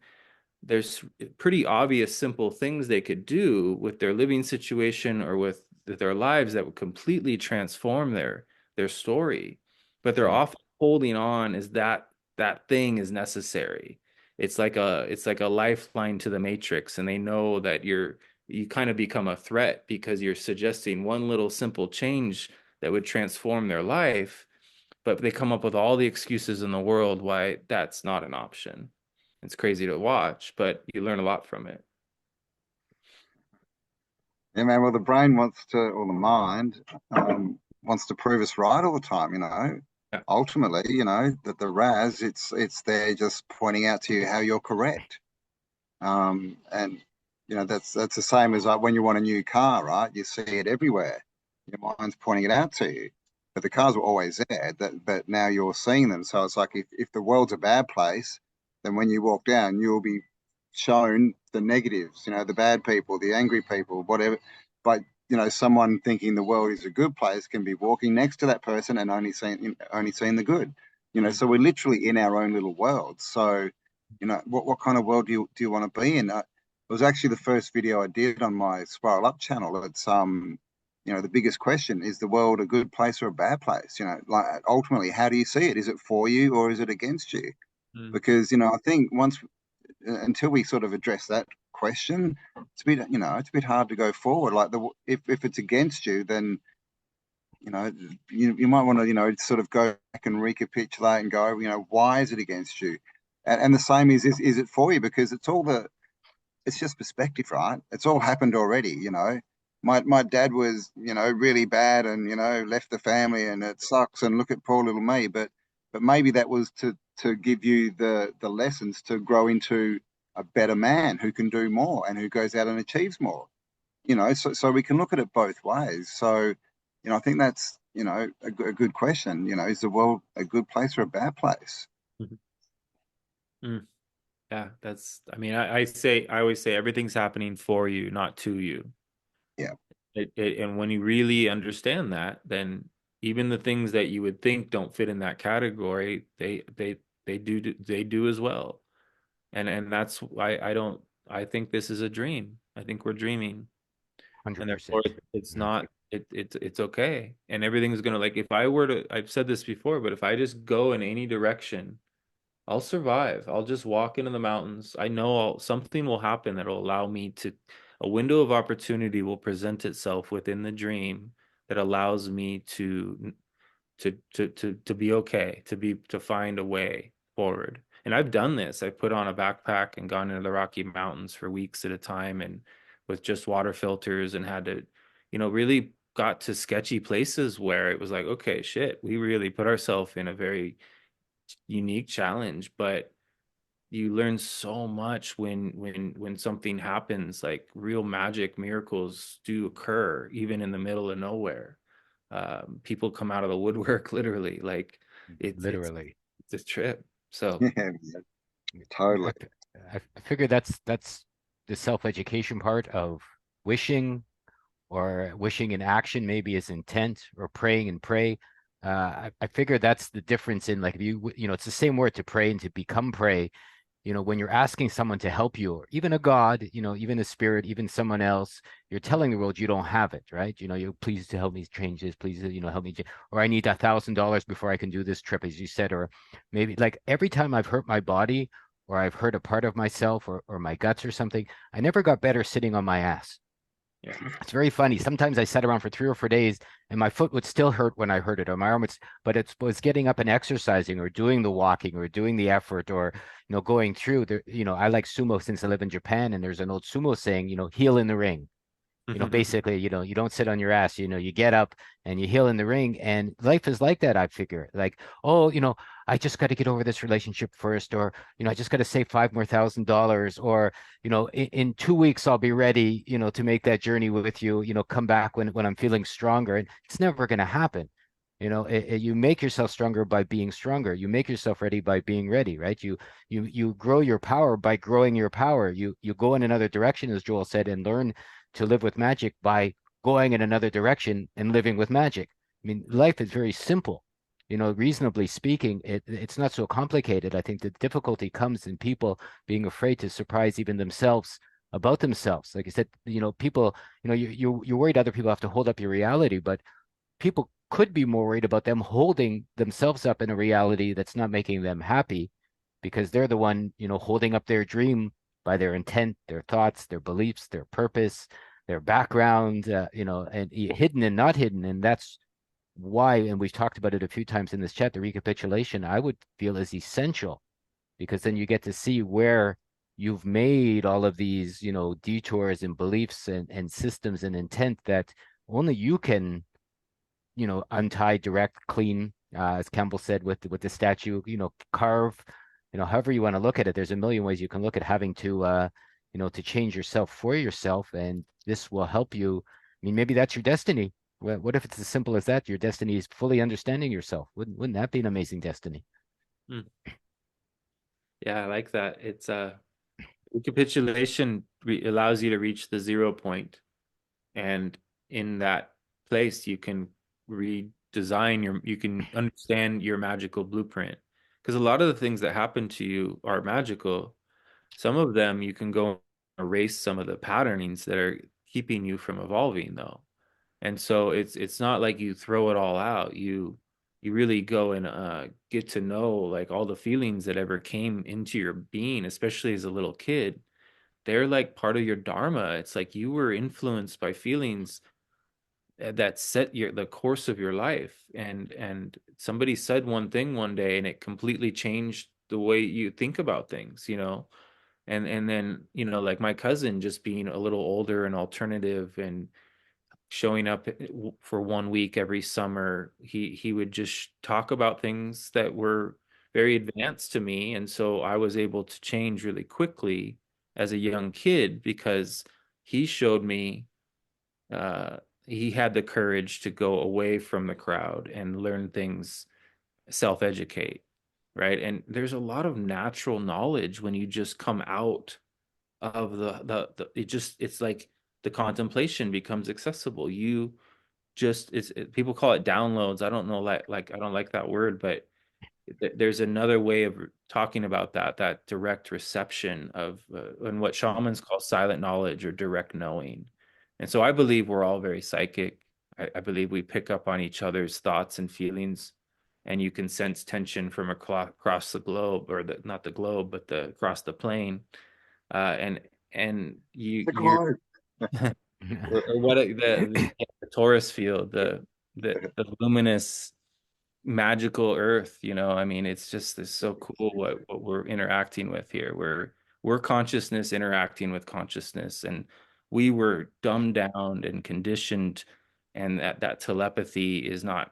Speaker 1: there's pretty obvious, simple things they could do with their living situation or with their lives that would completely transform their story. But they're often holding on as that thing is necessary. It's like a lifeline to the matrix, and they know that you kind of become a threat because you're suggesting one little simple change that would transform their life, but they come up with all the excuses in the world why that's not an option. It's crazy to watch, but you learn a lot from it.
Speaker 2: Yeah, man. Well, the brain wants to, or the mind wants to prove us right all the time.
Speaker 1: Yeah.
Speaker 2: Ultimately, that the RAS, it's there just pointing out to you how you're correct. And that's the same as like when you want a new car, right? You see it everywhere. Your mind's pointing it out to you, but the cars were always there. But now you're seeing them. So it's like if the world's a bad place, then when you walk down, you'll be shown the negatives. The bad people, the angry people, whatever. But someone thinking the world is a good place can be walking next to that person and only seeing the good. So we're literally in our own little world. So what kind of world do you want to be in? was actually the first video I did on my Spiral Up channel. It's the biggest question, is the world a good place or a bad place? Like ultimately, how do you see it? Is it for you or is it against you?
Speaker 1: Mm.
Speaker 2: Because I think until we sort of address that question, it's a bit hard to go forward. Like if it's against you, then you might want to sort of go back and recapitulate and go, why is it against you? And the same is it for you? Because it's just perspective, right? It's all happened already. My dad was really bad and left the family and it sucks and look at poor little me. But maybe that was to give you the lessons to grow into a better man who can do more and who goes out and achieves more. So we can look at it both ways. So I think that's a good question. Is the world a good place or a bad place?
Speaker 1: Mhm. Mm. Yeah, I mean, I always say everything's happening for you, not to you.
Speaker 2: Yeah.
Speaker 1: And when you really understand that, then even the things that you would think don't fit in that category, they do as well. And that's why I think this is a dream. I think we're dreaming. And therefore
Speaker 3: 100%.
Speaker 1: it's
Speaker 3: Mhm.
Speaker 1: not it's okay. And everything's gonna, like, if I've said this before, but if I just go in any direction, I'll survive. I'll just walk into the mountains. I know something will happen that'll allow me a window of opportunity will present itself within the dream that allows me to be okay, to find a way forward. And I've done this. I put on a backpack and gone into the Rocky Mountains for weeks at a time, and with just water filters, and had to, really got to sketchy places where it was like, okay, shit, we really put ourselves in a very unique challenge. But you learn so much when something happens. Like, real magic miracles do occur even in the middle of nowhere. People come out of the woodwork literally. Like, it's it's
Speaker 3: Literally.
Speaker 1: it's a trip. So
Speaker 2: Yeah, totally.
Speaker 3: I figure that's the self-education part of wishing, or wishing in action maybe is intent, or praying and pray. I figure that's the difference in, like, if it's the same word to pray and to become prey. When you're asking someone to help you, or even a god, even a spirit, even someone else, you're telling the world you don't have it, right? You please to help me change this, please, help me, or I need $1,000 before I can do this trip, as you said, or maybe like every time I've hurt my body, or I've hurt a part of myself, or my guts or something, I never got better sitting on my ass.
Speaker 1: yeah.
Speaker 3: It's very funny. Sometimes I sat around for 3 or 4 days and my foot would still hurt when I hurt it, or my arm would, but it was getting up and exercising, or doing the walking, or doing the effort, or, going through the, I like sumo since I live in Japan, and there's an old sumo saying, heal in the ring. Basically, you don't sit on your ass, you get up and you heal in the ring. And life is like that, I figure. Like, oh, I just got to get over this relationship first, or, I just got to save $5 more thousand, or, in 2 weeks I'll be ready, to make that journey with you, come back when I'm feeling stronger. And it's never going to happen. You make yourself stronger by being stronger. You make yourself ready by being ready, right? You grow your power by growing your power. You go in another direction, as Joel said, and learn to live with magic by going in another direction and living with magic. I mean, life is very simple. Reasonably speaking, it's not so complicated. I think the difficulty comes in people being afraid to surprise even themselves about themselves. Like I said, people, you're worried other people have to hold up your reality, but people could be more worried about them holding themselves up in a reality that's not making them happy, because they're the one, holding up their dream by their intent, their thoughts, their beliefs, their purpose, their background, and hidden and not hidden. And that's why, and we've talked about it a few times in this chat, the recapitulation, I would feel, is essential, because then you get to see where you've made all of these, detours and beliefs and systems and intent that only you can, untie, direct, clean, as Campbell said with the statue, carve, however you want to look at it. There's a million ways you can look at having to, to change yourself for yourself, and this will help you. I mean, maybe that's your destiny. What if it's as simple as that? Your destiny is fully understanding yourself. Wouldn't that be an amazing destiny?
Speaker 1: Mm. Yeah, I like that. It's recapitulation allows you to reach the 0 point, and in that place you can you can understand your magical blueprint. Because a lot of the things that happen to you are magical. Some of them you can go erase some of the patternings that are keeping you from evolving, though. And so it's not like you throw it all out. You really go and get to know like all the feelings that ever came into your being, especially as a little kid. They're like part of your dharma. It's like you were influenced by feelings that set the course of your life. And somebody said one thing one day and it completely changed the way you think about things, you know. And then, you know, like my cousin just being a little older and alternative and showing up for 1 week every summer, he would just talk about things that were very advanced to me. And so I was able to change really quickly as a young kid because he showed me uh, he had the courage to go away from the crowd and learn things, self-educate, right? And there's a lot of natural knowledge when you just come out of it's like the contemplation becomes accessible. You just people call it downloads. I don't know, like I don't like that word, but there's another way of talking about that direct reception of and what shamans call silent knowledge or direct knowing. And so I believe we're all very psychic. I believe we pick up on each other's thoughts and feelings, and you can sense tension from across the globe, or not the globe, but the across the plane. And
Speaker 2: The
Speaker 1: you're
Speaker 2: globe.
Speaker 1: or what the Taurus field, the luminous magical earth, you know. I mean, it's so cool what we're interacting with here. We're consciousness interacting with consciousness, and we were dumbed down and conditioned, and that telepathy is not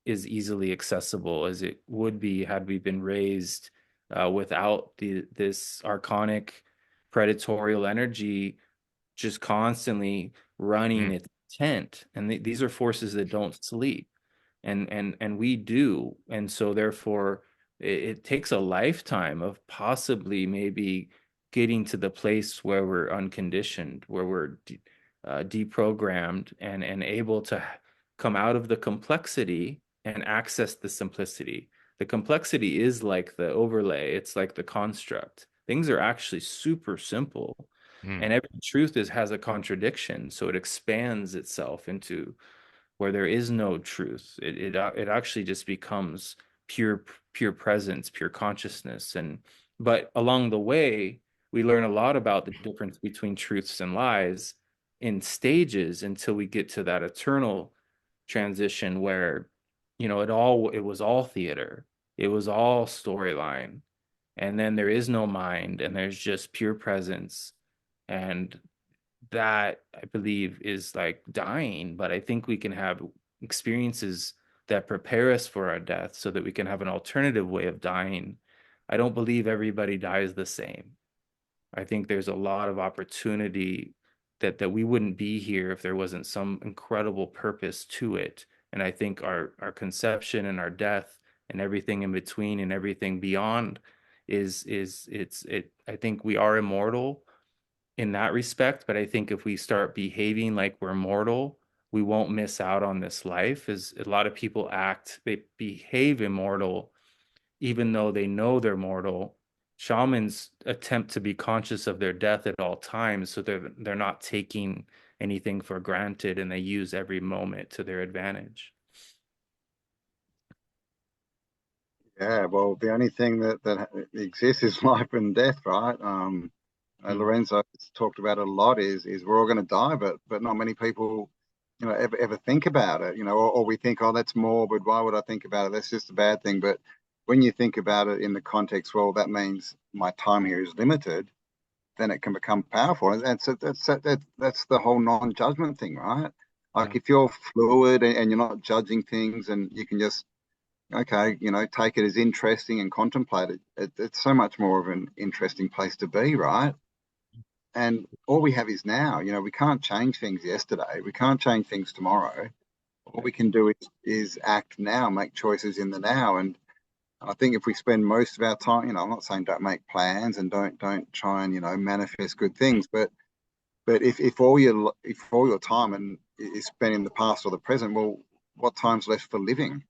Speaker 1: as easily accessible as it would be had we been raised without this archonic predatorial energy just constantly running
Speaker 3: Mm,
Speaker 1: its tent. And these are forces that don't sleep, and we do. And so therefore it takes a lifetime of possibly maybe getting to the place where we're unconditioned, where we're deprogrammed and able to come out of the complexity and access the simplicity. The complexity is like the overlay, it's like the construct. Things are actually super simple,
Speaker 3: mm,
Speaker 1: and every truth has a contradiction, so it expands itself into where there is no truth. It actually just becomes pure presence, pure consciousness. And but along the way, we learn a lot about the difference between truths and lies in stages until we get to that eternal transition where, you know, it was all theater, it was all storyline, and then there is no mind and there's just pure presence. And that I believe is like dying, but I think we can have experiences that prepare us for our death so that we can have an alternative way of dying. I don't believe everybody dies the same. I think there's a lot of opportunity that we wouldn't be here if there wasn't some incredible purpose to it. And I think our conception and our death and everything in between and everything beyond is I think we are immortal in that respect. But I think if we start behaving like we're mortal, we won't miss out on this life. As a lot of people they behave immortal, even though they know they're mortal. Shamans attempt to be conscious of their death at all times, so they're not taking anything for granted, and they use every moment to their advantage.
Speaker 2: Yeah, well, the only thing that exists is life and death, right?
Speaker 1: Mm.
Speaker 2: Lorenzo has talked about it a lot. Is we're all going to die, but not many people, ever think about it. Or we think, oh, that's morbid. Why would I think about it? That's just a bad thing. But when you think about it in the context, well, that means my time here is limited. Then it can become powerful, and so that's the whole non-judgment thing, right?
Speaker 1: Yeah.
Speaker 2: Like if you're fluid and you're not judging things, and you can just okay, take it as interesting and contemplate it. It's so much more of an interesting place to be, right? And all we have is now. We can't change things yesterday. We can't change things tomorrow. All we can do is act now, make choices in the now. And I think if we spend most of our time, I'm not saying don't make plans and don't try and manifest good things, but if all your time and is spent in the past or the present, well, what time's left for living?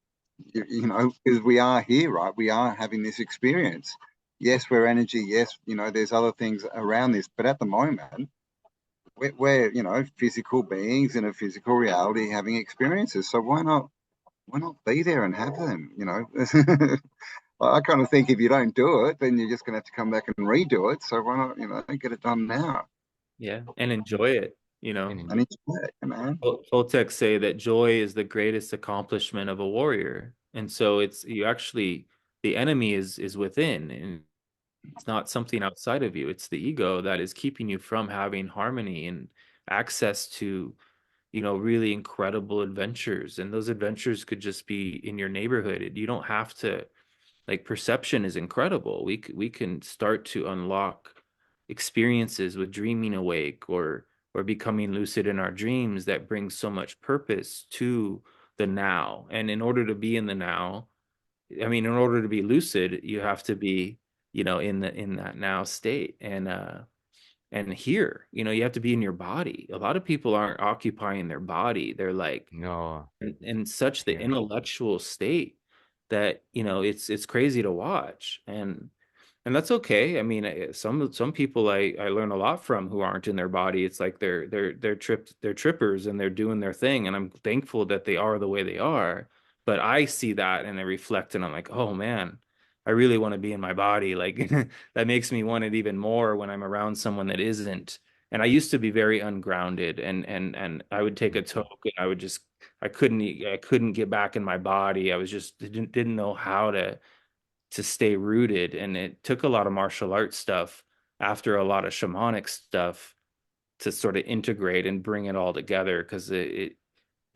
Speaker 2: Because we are here, right? We are having this experience. yes, we're energy. Yes, there's other things around this, but at the moment, we're physical beings in a physical reality having experiences. So why not be there and have them? I kind of think if you don't do it, then you're just going to have to come back and redo it. So why not, get it done now
Speaker 1: Yeah, and enjoy it,
Speaker 3: And
Speaker 2: and enjoy it,
Speaker 1: Toltecs say that joy is the greatest accomplishment of a warrior. And so the enemy is within, and it's not something outside of you. It's the ego that is keeping you from having harmony and access to, really incredible adventures. And those adventures could just be in your neighborhood. You don't have to, like, perception is incredible. We can start to unlock experiences with dreaming awake or becoming lucid in our dreams that brings so much purpose to the now. And in order to be in the now, I mean, in order to be lucid, you have to be, in that now state. And here, you have to be in your body. A lot of people aren't occupying their body. They're like
Speaker 3: no,
Speaker 1: in such the
Speaker 3: yeah,
Speaker 1: intellectual state that, it's crazy to watch. And that's okay. I mean, some people I learn a lot from who aren't in their body. It's like they're trippers and they're doing their thing, and I'm thankful that they are the way they are. But I see that and I reflect, and I'm like, oh man, I really want to be in my body. Like that makes me want it even more when I'm around someone that isn't. And I used to be very ungrounded, and I would take a toke and I couldn't get back in my body. I was just didn't know how to stay rooted. And it took a lot of martial arts stuff after a lot of shamanic stuff to sort of integrate and bring it all together, because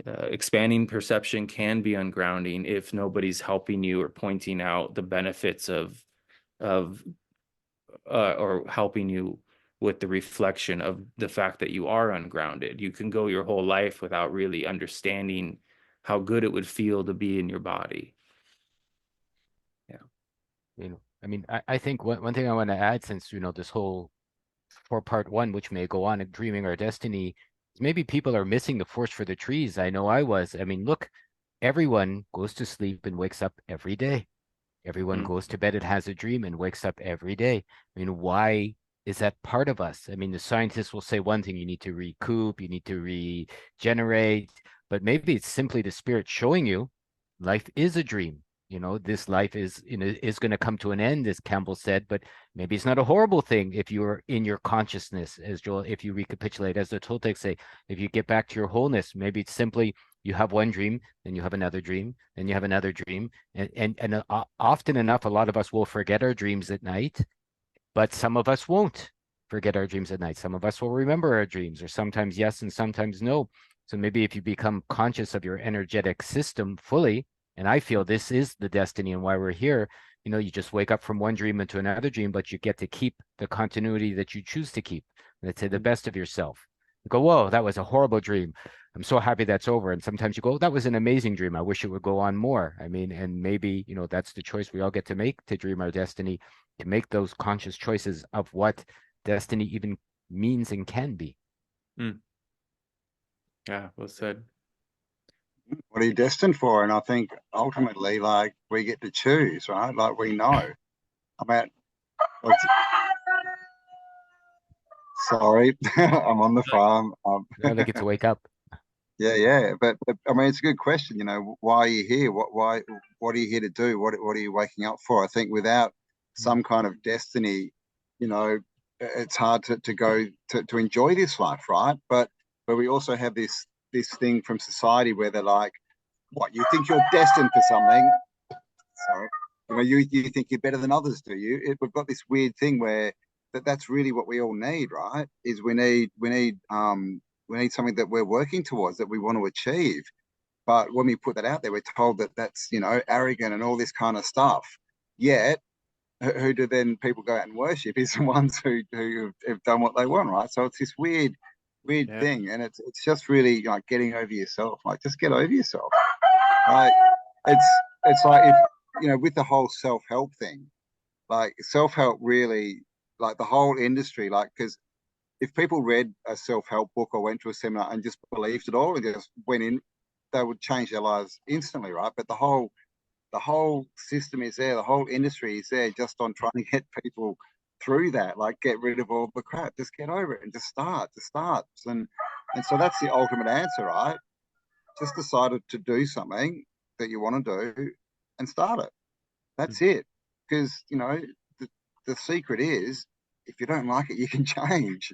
Speaker 1: expanding perception can be ungrounding if nobody's helping you or pointing out the benefits of or helping you with the reflection of the fact that you are ungrounded. You can go your whole life without really understanding how good it would feel to be in your body. Yeah.
Speaker 3: I mean, I think one thing I want to add, since, this whole for part one, which may go on at Dreaming Our Destiny, is maybe people are missing the forest for the trees. I know I was. I mean, look, everyone goes to sleep and wakes up every day. Everyone
Speaker 1: Mm.
Speaker 3: goes to bed and has a dream and wakes up every day. I mean, why is that part of us? I mean, the scientists will say one thing, you need to recoup, you need to regenerate, but maybe it's simply the spirit showing you life is a dream. This life is going to come to an end, as Campbell said, but maybe it's not a horrible thing if you're in your consciousness, as Joel, if you recapitulate, as the Toltecs say, if you get back to your wholeness, maybe it's simply you have one dream, then you have another dream, then you have another dream, and often enough, a lot of us will forget our dreams at night, but some of us won't forget our dreams at night. Some of us will remember our dreams, or sometimes yes and sometimes no. So maybe if you become conscious of your energetic system fully, and I feel this is the destiny and why we're here, you just wake up from one dream into another dream, but you get to keep the continuity that you choose to keep. Let's say the best of yourself. You go, whoa, that was a horrible dream. I'm so happy that's over. And sometimes you go, that was an amazing dream. I wish it would go on more. I mean, and maybe, that's the choice we all get to make, to dream our destiny, to make those conscious choices of what destiny even means and can be.
Speaker 1: Mm. Yeah, well said.
Speaker 2: What are you destined for? And I think ultimately, like, we get to choose, right? Like, we know. I mean, what's, sorry, I'm on the farm.
Speaker 3: I like it to wake up.
Speaker 2: Yeah. But I mean, it's a good question. Why are you here? What are you here to do? What are you waking up for? I think without some kind of destiny, you know, it's hard to go to enjoy this life, right? But we also have this thing from society where they're like, what, you think you're destined for something? Sorry. You think you're better than others, do you? We've got this weird thing where that's really what we all need, right? Is we need something that we're working towards, that we want to achieve. But when we put that out there, we're told that that's arrogant and all this kind of stuff. Yet, who do then people go out and worship? Is the ones who have done what they want, right? So it's this weird
Speaker 1: Yeah.
Speaker 2: thing, and it's just really like getting over yourself. Like, just get over yourself. Right? It's like, if with the whole self-help thing, like self-help really, like the whole industry, like, because if people read a self-help book or went to a seminar and just believed it all and just went in, they would change their lives instantly, right? But the whole the whole system is there, the whole industry is there just on trying to get people through that, like get rid of all the crap, just get over it and just start. And so that's the ultimate answer, right? Just decided to do something that you want to do and start it. That's it. Because, you know, the secret is if you don't like it, you can change,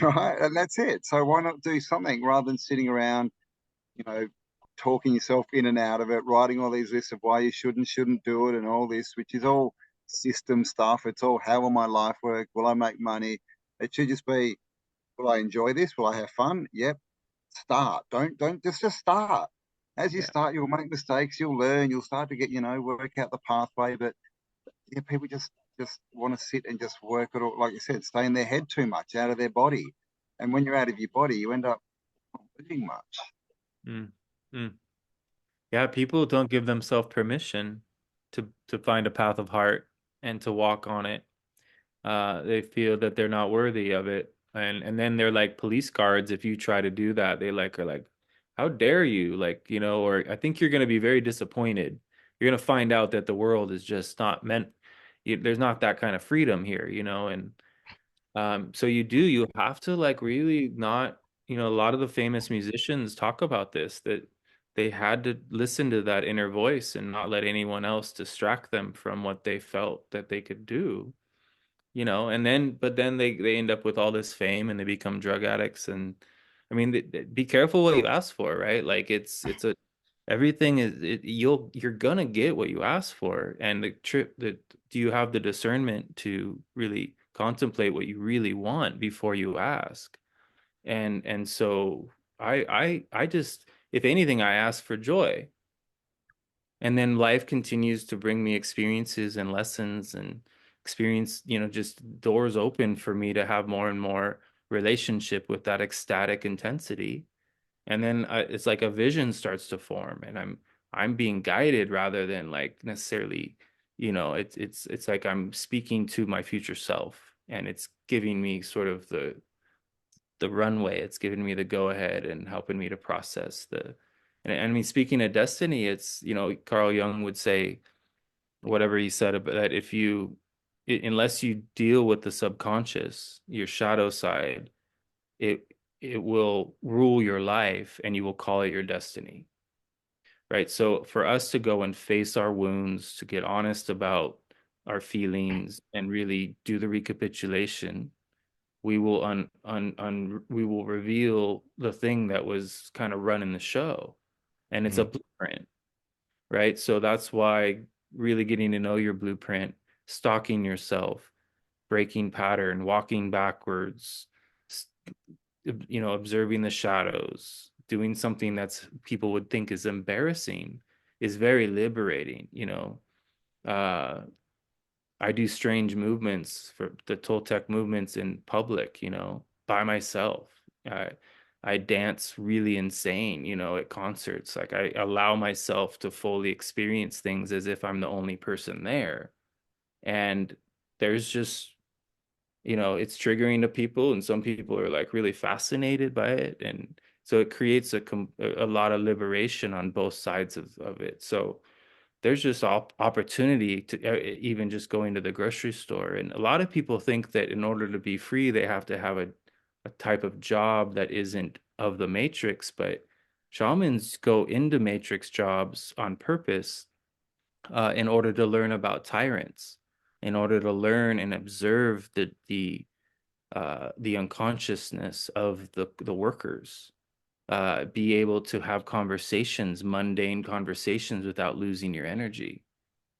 Speaker 2: right? And that's it. So why not do something rather than sitting around, you know, talking yourself in and out of it, writing all these lists of why you shouldn't do it and all this, which is all system stuff. It's all how will my life work? Will I make money? It should just be, will I enjoy this? Will I have fun? Yep. Start. Don't just start. As you start, you'll make mistakes, you'll learn, you'll start to get, you know, work out the pathway. But yeah, people just want to sit and just work it all, like you said, stay in their head too much, out of their body. And when you're out of your body, you end up not doing much.
Speaker 1: Mm. Mm. Yeah, people don't give themselves permission to find a path of heart and to walk on it. They feel that they're not worthy of it, and then they're like police guards if you try to do that. They like are like, how dare you? Like, you know, or I think you're going to be very disappointed. You're going to find out that the world is just not meant. There's not that kind of freedom here, you know, and so you have to like really not, you know, a lot of the famous musicians talk about this, that they had to listen to that inner voice and not let anyone else distract them from what they felt that they could do, you know. And then but then they end up with all this fame and they become drug addicts. And I mean, be careful what you ask for, right? Like it's a everything is you're gonna get what you ask for. And the trip that do you have the discernment to really contemplate what you really want before you ask? And so I just, if anything, I ask for joy. And then life continues to bring me experiences and lessons and experience, you know, just doors open for me to have more and more relationship with that ecstatic intensity. And then it's like a vision starts to form, and I'm being guided rather than like necessarily, you know, it's like I'm speaking to my future self, and it's giving me sort of the runway. It's giving me the go ahead and helping me to process the. And I mean, speaking of destiny, it's, you know, Carl Jung would say whatever he said about that, if you unless you deal with the subconscious, your shadow side, it it will rule your life and you will call it your destiny. Right? So for us to go and face our wounds, to get honest about our feelings and really do the recapitulation, we will we will reveal the thing that was kind of running the show. And it's a blueprint, right? So that's why really getting to know your blueprint, stalking yourself, breaking pattern, walking backwards, you know, observing the shadows, doing something that's people would think is embarrassing is very liberating, you know. Uh, I do strange movements for the Toltec movements in public, you know, by myself. I I dance really insane, you know, at concerts. Like I allow myself to fully experience things as if I'm the only person there. And there's just, you know, it's triggering to people, and some people are like really fascinated by it. And so it creates a lot of liberation on both sides of it. So there's just opportunity to even just going to the grocery store. And a lot of people think that in order to be free, they have to have a type of job that isn't of the matrix. But shamans go into matrix jobs on purpose, in order to learn about tyrants, in order to learn and observe the unconsciousness of the workers, be able to have conversations, mundane conversations, without losing your energy,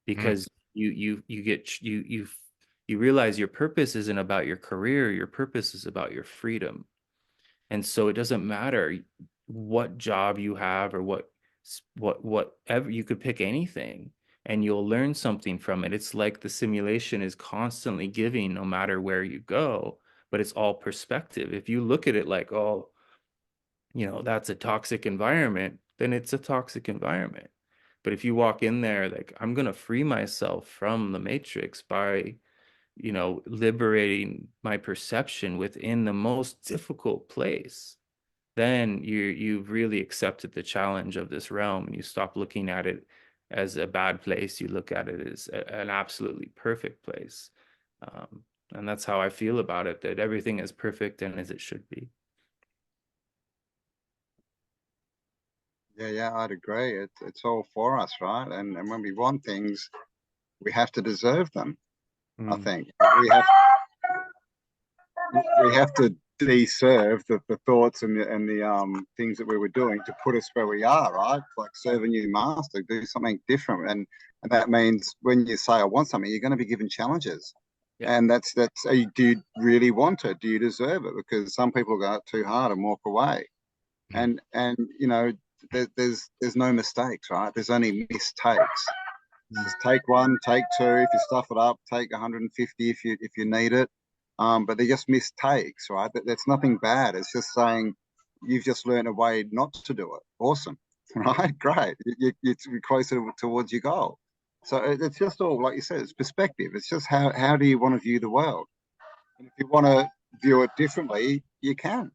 Speaker 1: because you get you realize your purpose isn't about your career, your purpose is about your freedom. And so it doesn't matter what job you have or whatever, you could pick anything and you'll learn something from it. It's like the simulation is constantly giving no matter where you go, but it's all perspective. If you look at it like, oh, you know, that's a toxic environment, then it's a toxic environment. But if you walk in there like, I'm going to free myself from the matrix by, you know, liberating my perception within the most difficult place, then you've really accepted the challenge of this realm, and you stop looking at it as a bad place. You look at it as an absolutely perfect place. And that's how I feel about it, that everything is perfect and as it should be.
Speaker 2: Yeah, I'd agree. It's all for us, right? And when we want things, we have to deserve them. I
Speaker 1: Mm.
Speaker 2: think we have to deserve the thoughts and the things that we were doing to put us where we are, right? Like serve a new master, do something different, and that means when you say I want something, you're going to be given challenges,
Speaker 1: Yeah.
Speaker 2: and that's do you really want it? Do you deserve it? Because some people go out too hard and walk away,
Speaker 3: Mm.
Speaker 2: and you know there's no mistakes, right? There's only mistakes.
Speaker 1: Mm.
Speaker 2: Just take one, take two. If you stuff it up, take 150 if you need it. But they're just mistakes, right? That's nothing bad. It's just saying you've just learned a way not to do it. Awesome, right? Great. You're closer towards your goal. So it's just all, like you said, it's perspective. It's just how do you want to view the world? And if you want to view it differently, you can.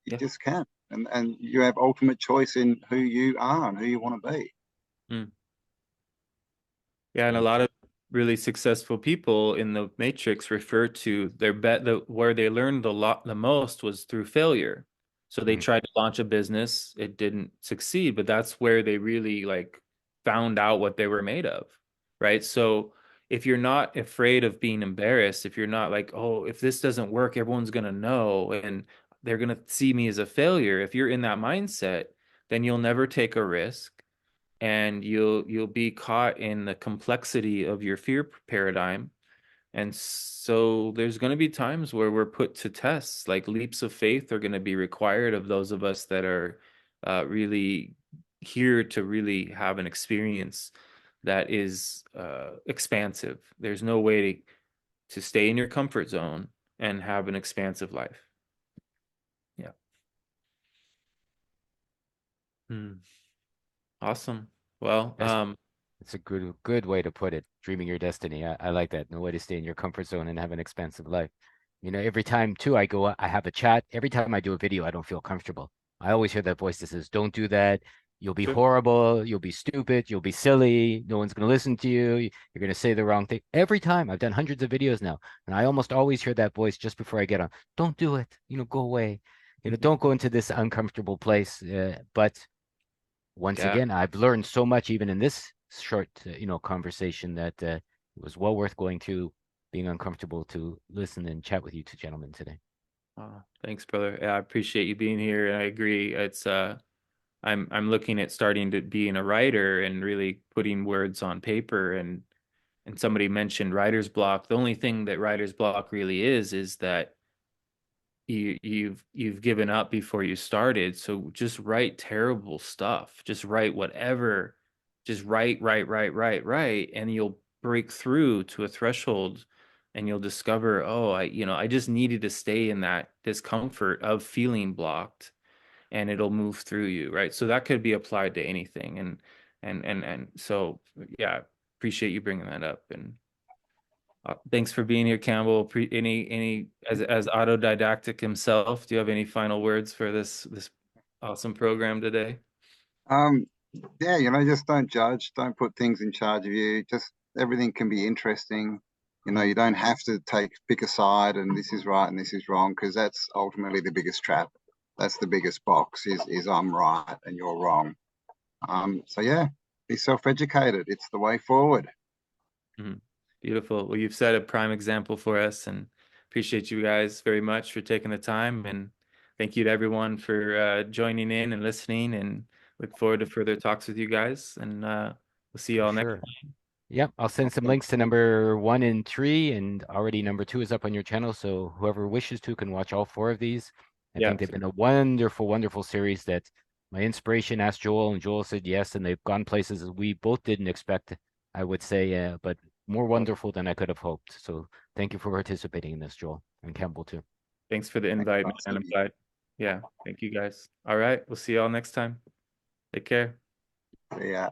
Speaker 2: You
Speaker 1: Yeah.
Speaker 2: just can. And you have ultimate choice in who you are and who you want to be.
Speaker 1: Mm. Yeah, and a
Speaker 3: Yeah.
Speaker 1: lot of really successful people in the Matrix refer to their where they learned the most was through failure. So they
Speaker 3: Mm.
Speaker 1: tried to launch a business, it didn't succeed, but that's where they really like found out what they were made of, right? So if you're not afraid of being embarrassed, if you're not like, oh, if this doesn't work, everyone's gonna know and they're gonna see me as a failure. If you're in that mindset, then you'll never take a risk and you'll be caught in the complexity of your fear paradigm. And so there's going to be times where we're put to tests, like leaps of faith are going to be required of those of us that are really here to really have an experience that is expansive. There's no way to stay in your comfort zone and have an expansive life. Yeah. Hmm. Awesome. Well,
Speaker 3: That's It's a good way to put it. Dreaming your destiny. I like that. No way to stay in your comfort zone and have an expansive life. You know, every time too I go, I have a chat. Every time I do a video, I don't feel comfortable. I always hear that voice that says, "Don't do that. You'll be
Speaker 1: sure.
Speaker 3: horrible. You'll be stupid. You'll be silly. No one's gonna listen to you. You're gonna say the wrong thing." Every time I've done hundreds of videos now, and I almost always hear that voice just before I get on. Don't do it. You know, go away. You know, don't go into this uncomfortable place. But once
Speaker 1: Yeah.
Speaker 3: again, I've learned so much even in this short, conversation that it was well worth going through being uncomfortable to listen and chat with you two gentlemen today.
Speaker 1: Thanks, brother. Yeah, I appreciate you being here. And I agree. It's I'm looking at starting to being a writer and really putting words on paper and somebody mentioned writer's block. The only thing that writer's block really is that you've given up before you started. So just write terrible stuff. Just write whatever. Just write, and you'll break through to a threshold and you'll discover, oh, I just needed to stay in that discomfort of feeling blocked and it'll move through you, right? So that could be applied to anything. And so yeah, appreciate you bringing that up. And thanks for being here, Campbell. Any as autodidactic himself, do you have any final words for this awesome program today?
Speaker 2: Um, yeah, just don't judge, don't put things in charge of you. Just everything can be interesting. You don't have to pick a side and this is right and this is wrong, because that's ultimately the biggest trap. That's the biggest box is I'm right and you're wrong. So yeah, be self-educated. It's the way forward.
Speaker 1: Mhm. Beautiful. Well, you've set a prime example for us, and appreciate you guys very much for taking the time. And thank you to everyone for joining in and listening. And look forward to further talks with you guys. And we'll see you
Speaker 3: For
Speaker 1: all next
Speaker 3: sure.
Speaker 1: time.
Speaker 3: Yep, I'll send some
Speaker 2: Awesome.
Speaker 3: links to number 1 and 3, and already number 2 is up on your channel, so whoever wishes to can watch all 4 of these. I
Speaker 1: Yeah.
Speaker 3: think they've been a wonderful, wonderful series that my inspiration asked Joel, and Joel said yes, and they've gone places that we both didn't expect, I would say, but more wonderful than I could have hoped. So thank you for participating in this, Joel, and Campbell too.
Speaker 1: Thanks for the
Speaker 2: Thanks,
Speaker 1: invite, man.
Speaker 2: guys.
Speaker 1: I'm glad. Yeah. Thank you guys. All right. We'll see you all next time. Take care.
Speaker 2: See ya.